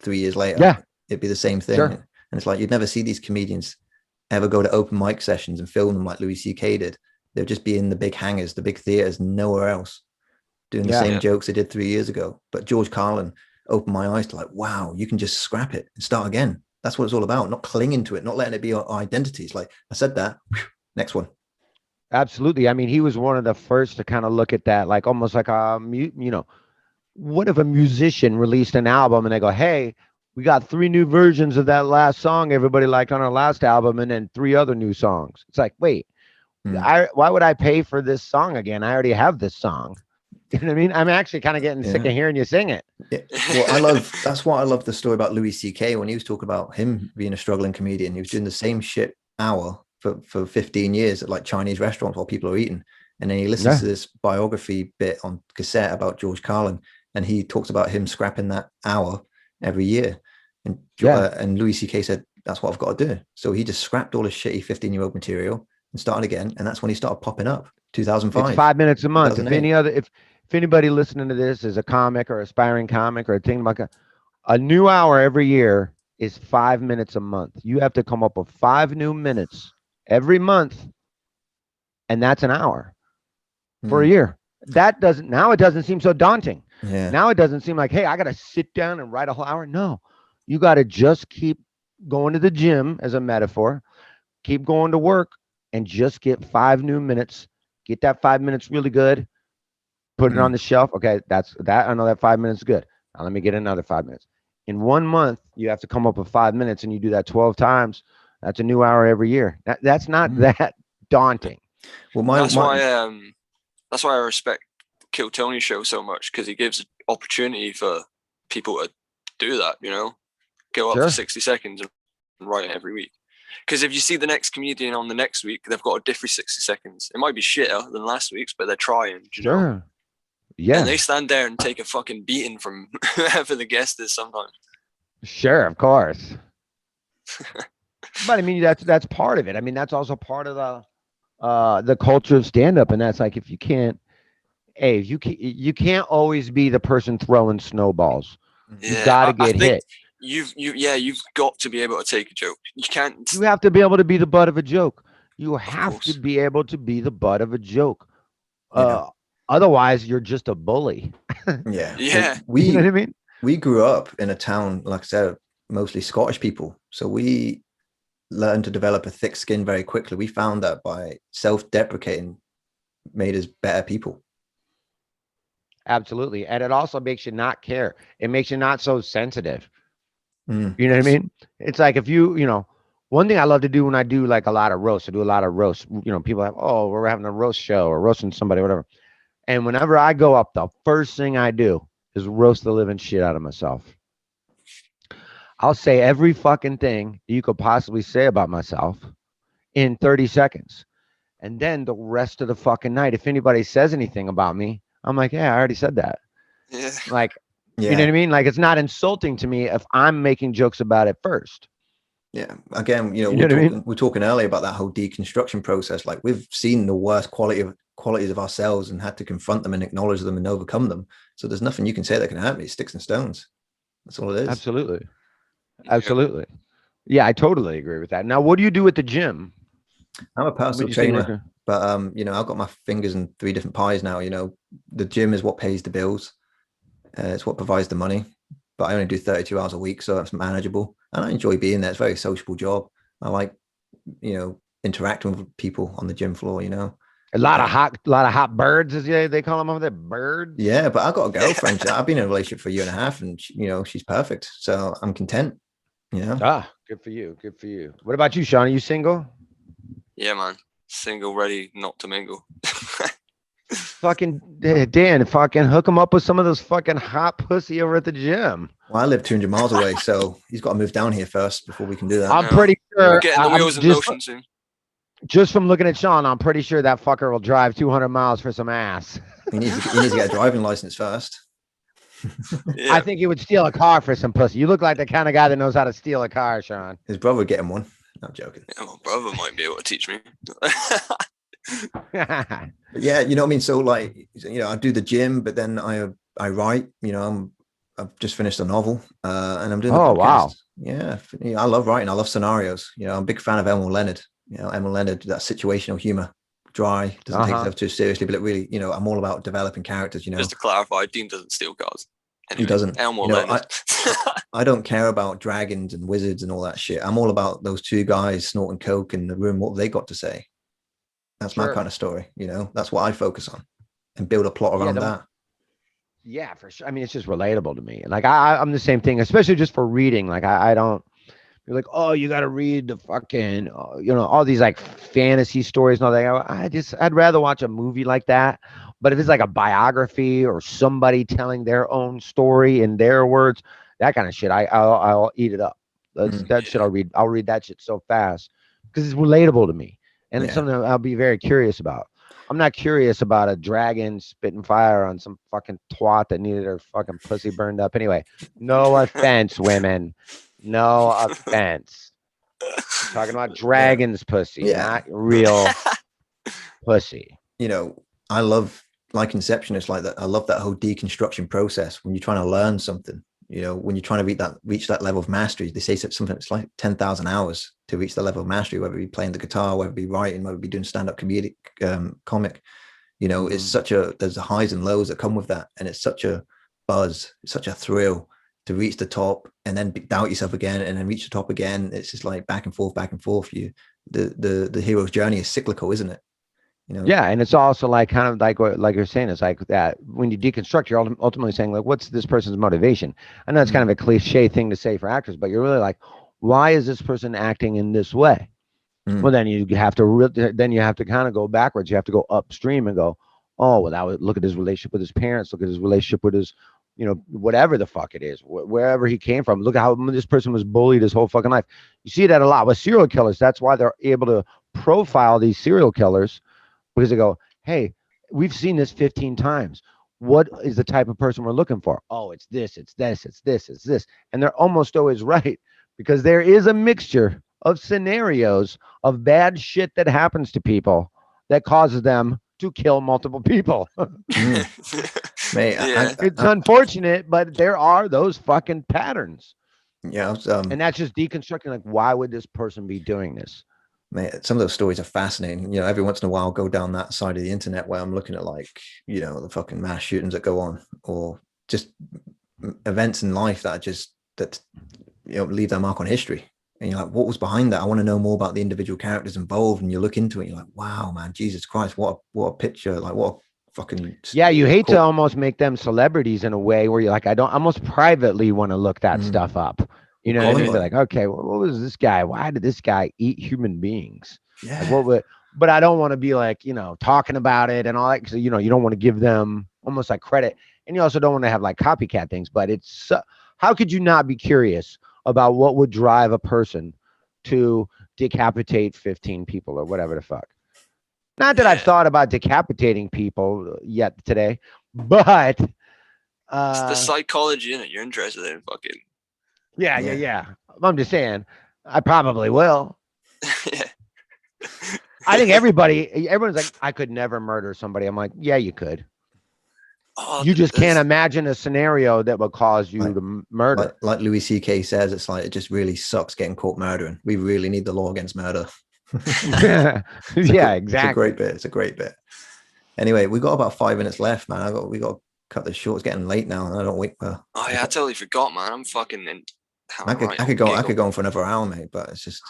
3 years later. Yeah, it'd be the same thing. Sure. And it's like you'd never see these comedians ever go to open mic sessions and film them like Louis C.K. did. They'd just be in the big hangars, the big theaters, nowhere else, doing the same jokes they did 3 years ago. But George Carlin opened my eyes to like, wow, you can just scrap it and start again. That's what it's all about. Not clinging to it, not letting it be our identities. Like I said that, next one. Absolutely. I mean, he was one of the first to kind of look at that, like almost like what if a musician released an album and they go, hey, we got 3 new versions of that last song everybody liked on our last album, and then 3 other new songs. It's like, wait, why would I pay for this song again? I already have this song. You know what I mean? I'm actually kind of getting sick of hearing you sing it. Yeah. Well, that's why I love the story about Louis C.K. when he was talking about him being a struggling comedian. He was doing the same shit hour for 15 years at like Chinese restaurants while people are eating. And then he listens to this biography bit on cassette about George Carlin, and he talks about him scrapping that hour every year. And and Louis C.K. said, that's what I've got to do. So he just scrapped all his shitty 15-year-old material and started again. And that's when he started popping up. 2005. It's 5 minutes a month. If anybody listening to this is a comic or aspiring comic or thinking about a new hour every year is 5 minutes a month. You have to come up with 5 new minutes every month, and that's an hour for a year. It doesn't seem so daunting. Yeah. Now it doesn't seem like, hey, I got to sit down and write a whole hour. No, you got to just keep going to the gym, as a metaphor, keep going to work, and just get 5 new minutes. Get that 5 minutes really good. Put it on the shelf. Okay, that's that. I know that 5 minutes is good. Now let me get another 5 minutes. In 1 month, you have to come up with 5 minutes, and you do that 12 times. That's a new hour every year. That's not that daunting. Well, that's why I respect Kill Tony's show so much, because he gives opportunity for people to do that. You know, go up for 60 seconds and write it every week. Because if you see the next comedian on the next week, they've got a different 60 seconds. It might be shitter than last week's, but they're trying. You know? Yeah. And they stand there and take a fucking beating from whoever the guest is sometimes. Sure, of course. But I mean, that's part of it. I mean, that's also part of the culture of stand-up, and that's like, if you can't always be the person throwing snowballs. You've got to get hit. You've got to be able to take a joke. You have to be able to be the butt of a joke. You have to be able to be the butt of a joke. Otherwise, you're just a bully. Yeah. Yeah. You know what I mean? We grew up in a town, like I said, mostly Scottish people. So we learned to develop a thick skin very quickly. We found that by self-deprecating made us better people. Absolutely. And it also makes you not care. It makes you not so sensitive. Mm. You know what I mean? It's like if you know, one thing I love to do when I do like a lot of roasts, I do a lot of roasts. You know, people have, oh, we're having a roast show or roasting somebody, whatever. And whenever I go up, the first thing I do is roast the living shit out of myself. I'll say every fucking thing you could possibly say about myself in 30 seconds. And then the rest of the fucking night, if anybody says anything about me, I'm like, yeah, I already said that. Yeah. Like, you know what I mean? Like, it's not insulting to me if I'm making jokes about it first. Yeah. Again, we're talking earlier about that whole deconstruction process. Like, we've seen the worst qualities of ourselves and had to confront them and acknowledge them and overcome them. So there's nothing you can say that can hurt me. Sticks and stones. That's all it is. Absolutely. Absolutely. Yeah, I totally agree with that. Now, what do you do at the gym? I'm a personal trainer, but I've got my fingers in 3 different pies now. The gym is what pays the bills. It's what provides the money, but I only do 32 hours a week, so that's manageable. And I enjoy being there. It's a very sociable job. I like, interacting with people on the gym floor, A lot of hot birds, as they call them over there, birds. Yeah, but I've got a girlfriend. I've been in a relationship for 1.5 years, and she's perfect. So I'm content, Good for you. Good for you. What about you, Sean? Are you single? Yeah, man. Single, ready not to mingle. Fucking Dan, fucking hook him up with some of those fucking hot pussy over at the gym. Well, I live 200 miles away, so he's got to move down here first before we can do that. I'm pretty sure. We're getting the wheels in motion soon. Just from looking at Sean, I'm pretty sure that fucker will drive 200 miles for some ass. He needs to get a driving license first. Yeah. I think he would steal a car for some pussy. You look like the kind of guy that knows how to steal a car, Sean. His brother would get him one. No, I'm joking. Yeah, my brother might be able to teach me. Yeah, you know what I mean? So like, I do the gym, but then I write, I've just finished a novel, and I'm doing the podcast. Wow. Yeah, I love writing. I love scenarios. I'm a big fan of Elmore Leonard. Elmore Leonard, that situational humor, dry, doesn't take itself too seriously, but it really, I'm all about developing characters, Just to clarify, Dean doesn't steal cars. Anyway, he doesn't. Elmore Leonard. I don't care about dragons and wizards and all that shit. I'm all about those 2 guys snorting coke in the room, what they got to say. That's my kind of story, that's what I focus on and build a plot around that. Yeah, for sure. I mean, it's just relatable to me. Like I'm the same thing, especially just for reading. Like I don't, you're like, oh, you got to read the fucking, all these like fantasy stories and all that. I'd rather watch a movie like that. But if it's like a biography or somebody telling their own story in their words, that kind of shit, I'll eat it up. That shit I'll read. I'll read that shit so fast because it's relatable to me. And it's something I'll be very curious about. I'm not curious about a dragon spitting fire on some fucking twat that needed her fucking pussy burned up. Anyway, no offense, women. No offense. I'm talking about dragons pussy, not real pussy. I love, like Inception, it's like that. I love that whole deconstruction process when you're trying to learn something. When you're trying to reach that level of mastery, they say something, it's like 10,000 hours to reach the level of mastery, whether it be playing the guitar, whether it be writing, whether it be doing stand-up comedic comic. It's there's the highs and lows that come with that. And it's such a buzz, it's such a thrill to reach the top and then doubt yourself again and then reach the top again. It's just like back and forth. The hero's journey is cyclical, isn't it? Yeah, and it's also like kind of like what, like you're saying, it's like that when you deconstruct, you're ultimately saying like, what's this person's motivation? I know it's kind of a cliche thing to say for actors, but you're really like, why is this person acting in this way? Well, then you have to kind of go backwards. You have to go upstream and go, oh, well, look at his relationship with his parents. Look at his relationship with his, whatever the fuck it is, wherever he came from. Look at how this person was bullied his whole fucking life. You see that a lot with serial killers. That's why they're able to profile these serial killers. Because they go, hey, we've seen this 15 times. What is the type of person we're looking for? Oh, it's this, it's this, it's this, it's this. And they're almost always right because there is a mixture of scenarios of bad shit that happens to people that causes them to kill multiple people. It's unfortunate, but there are those fucking patterns. Yeah. And that's just deconstructing, like, why would this person be doing this? Mate, some of those stories are fascinating. Every once in a while, I'll go down that side of the internet where I'm looking at like, the fucking mass shootings that go on, or just events in life that leave their mark on history. And you're like, what was behind that? I want to know more about the individual characters involved. And you look into it, and you're like, wow, man, Jesus Christ, what a picture! Like, what a fucking you hate to almost make them celebrities in a way where you're like, I don't almost privately want to look that stuff up. You know what I mean? Be like, okay, well, what was this guy? Why did this guy eat human beings? Yeah. Like, but I don't want to be like, talking about it and all that. So, you don't want to give them almost like credit. And you also don't want to have like copycat things, but it's, how could you not be curious about what would drive a person to decapitate 15 people or whatever the fuck? Not that I've thought about decapitating people yet today, but it's the psychology in it. You're interested in fucking. Yeah. I'm just saying, I probably will. Yeah. I think everyone's like, I could never murder somebody. I'm like, yeah, you could. Oh, you just can't imagine a scenario that would cause you to murder. Like Louis C.K. says, it's like, it just really sucks getting caught murdering. We really need the law against murder. Yeah, exactly. It's a great bit. Anyway, we got about 5 minutes left, man. We got to cut this short. It's getting late now, and I don't wait for. Oh yeah, I totally forgot, man. I'm fucking in. I could go on for another hour, mate, but it's just.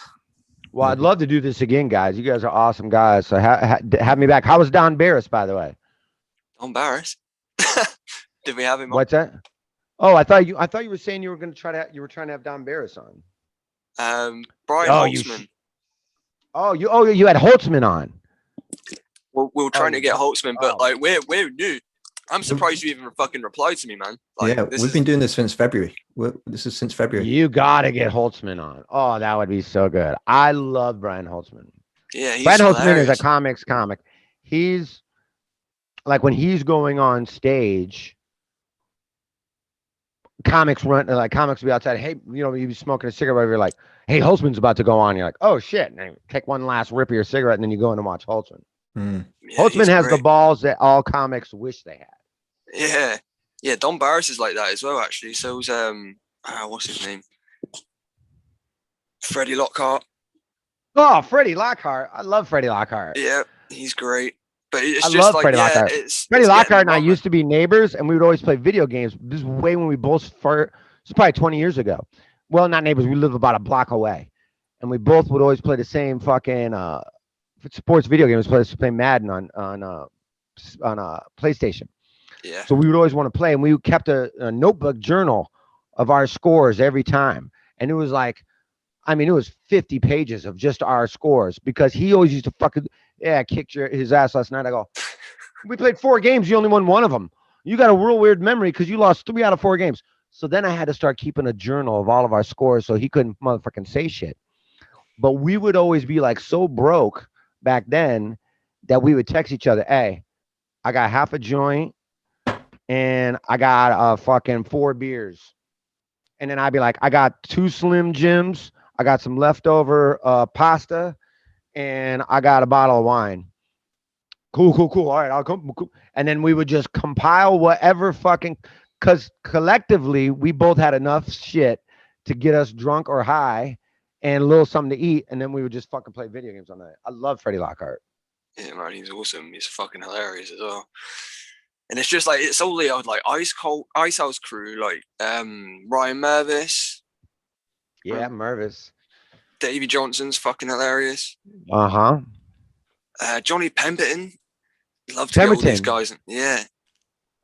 Well, I'd love to do this again, guys. You guys are awesome guys. So have me back. How was Don Barris, by the way? Don Barris? Did we have him on? What's that? Oh, I thought you were saying you were going to trying to have Don Barris on. Brian Holtzman. You had Holtzman on. We were trying to get Holtzman, but like we're new. I'm surprised you even fucking replied to me, man. Like, we've been doing this since February. This is since February. You gotta get Holtzman on. Oh, that would be so good. I love Brian Holtzman. Yeah, Brian Holtzman is a comic. He's like, when he's going on stage, comics will be outside. Hey, you'd be smoking a cigarette. You're like, hey, Holtzman's about to go on. You're like, oh shit! And then take one last rip of your cigarette, and then you go in and watch Holtzman. Mm. Yeah, Holtzman has the balls that all comics wish they had. Yeah. Don Barris is like that as well, actually. So was what's his name? Freddie Lockhart. Oh, Freddie Lockhart! I love Freddie Lockhart. Yeah, he's great. But it's just love like Freddie Lockhart. Freddie Lockhart and I used to be neighbors, and we would always play video games. This is way when we both this is probably 20 years ago. Well, not neighbors. We lived about a block away, and we both would always play the same fucking sports video games. Play Madden on PlayStation. Yeah. So we would always want to play, and we kept a notebook journal of our scores every time, and it was like, it was 50 pages of just our scores, because he always used to fucking kicked his ass last night. I go, we played 4 games, you only won 1 of them. You got a real weird memory because you lost 3 out of 4 games. So then I had to start keeping a journal of all of our scores so he couldn't motherfucking say shit. But we would always be like so broke back then that we would text each other, hey, I got half a joint and I got fucking 4 beers. And then I'd be like, I got 2 Slim Jims, I got some leftover pasta, and I got a bottle of wine. Cool. All right, I'll come. Cool. And then we would just compile whatever fucking, because collectively we both had enough shit to get us drunk or high and a little something to eat, and then we would just fucking play video games all night. I love Freddie Lockhart. Yeah, man, he's awesome. He's fucking hilarious as well. And it's just like, it's all like Ice House crew, like Ryan Mervis. Yeah, Mervis. Davey Johnson's fucking hilarious. Johnny Pemberton. Love to get all these guys. Yeah.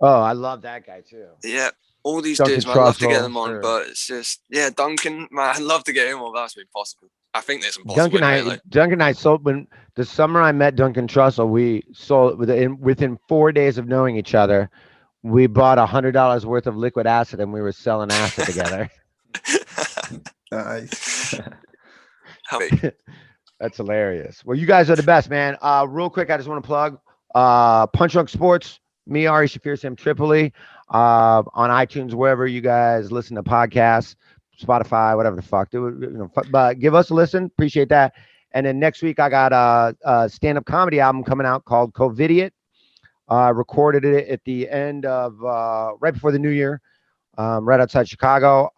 Oh, I love that guy too. Yeah. All these dudes, man, I love to get them on, but it's just, Duncan, man, I'd love to get him on. That's impossible. I think there's impossible. Duncan and I sold, when the summer I met Duncan Trussell, we sold within 4 days of knowing each other. We bought $100 worth of liquid acid and we were selling acid together. Nice. That's hilarious. Well, you guys are the best, man. Real quick, I just want to plug Punch Drunk Sports, me, Ari Shaffir, Sam Tripoli, on iTunes, wherever you guys listen to podcasts, Spotify, whatever the fuck. But give us a listen. Appreciate that. And then next week, I got a stand-up comedy album coming out called Covidiot. Recorded it at the end of right before the new year, right outside Chicago,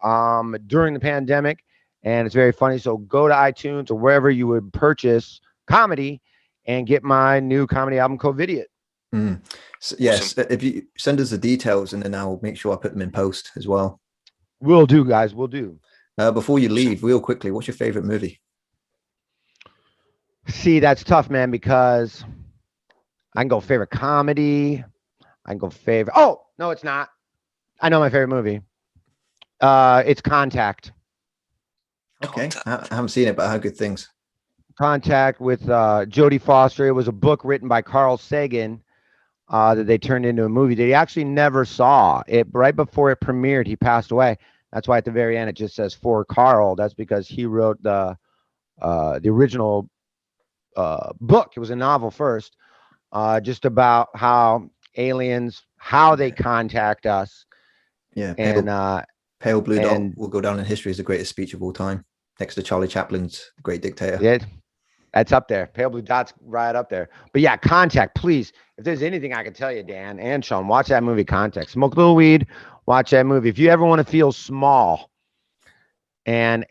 during the pandemic. And it's very funny. So go to iTunes or wherever you would purchase comedy and get my new comedy album, Covidiot. So, yes. Awesome. If you send us the details, and then I'll make sure I put them in post as well. We'll do, guys. We'll do. Before you leave, real quickly, what's your favorite movie? See, that's tough, man, because I can go favorite comedy. I can go favorite. Oh, no, it's not. I know my favorite movie. It's Contact. Okay, I haven't seen it, but I heard good things. Contact with Jodie Foster. It was a book written by Carl Sagan that they turned into a movie that he actually never saw. It right before it premiered, he passed away. That's why at the very end it just says for Carl. That's because he wrote the original book. It was a novel first, just about how aliens, how they contact us. Yeah, and Pale Blue Dot will go down in history as the greatest speech of all time, next to Charlie Chaplin's The Great Dictator. Yeah, that's up there. Pale Blue Dot's right up there. But yeah, Contact, please. If there's anything I can tell you, Dan and Sean, watch that movie, Contact. Smoke a little weed, watch that movie. If you ever want to feel small and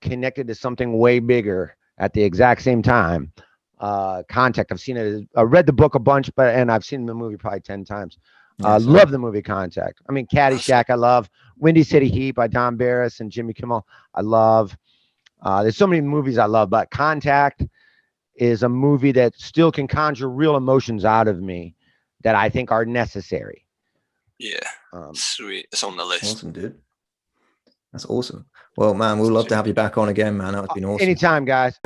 connected to something way bigger at the exact same time, Contact. I've seen it. I read the book a bunch, and I've seen the movie probably 10 times. Love the movie Contact. I mean, Caddyshack, I love. Windy City Heat by Don Barris and Jimmy Kimmel, I love. There's so many movies I love, but Contact is a movie that still can conjure real emotions out of me that I think are necessary. Yeah, sweet. It's on the list. Awesome, dude. That's awesome. Well, man, we'd love to have you back on again, man. That would be awesome. Anytime, guys.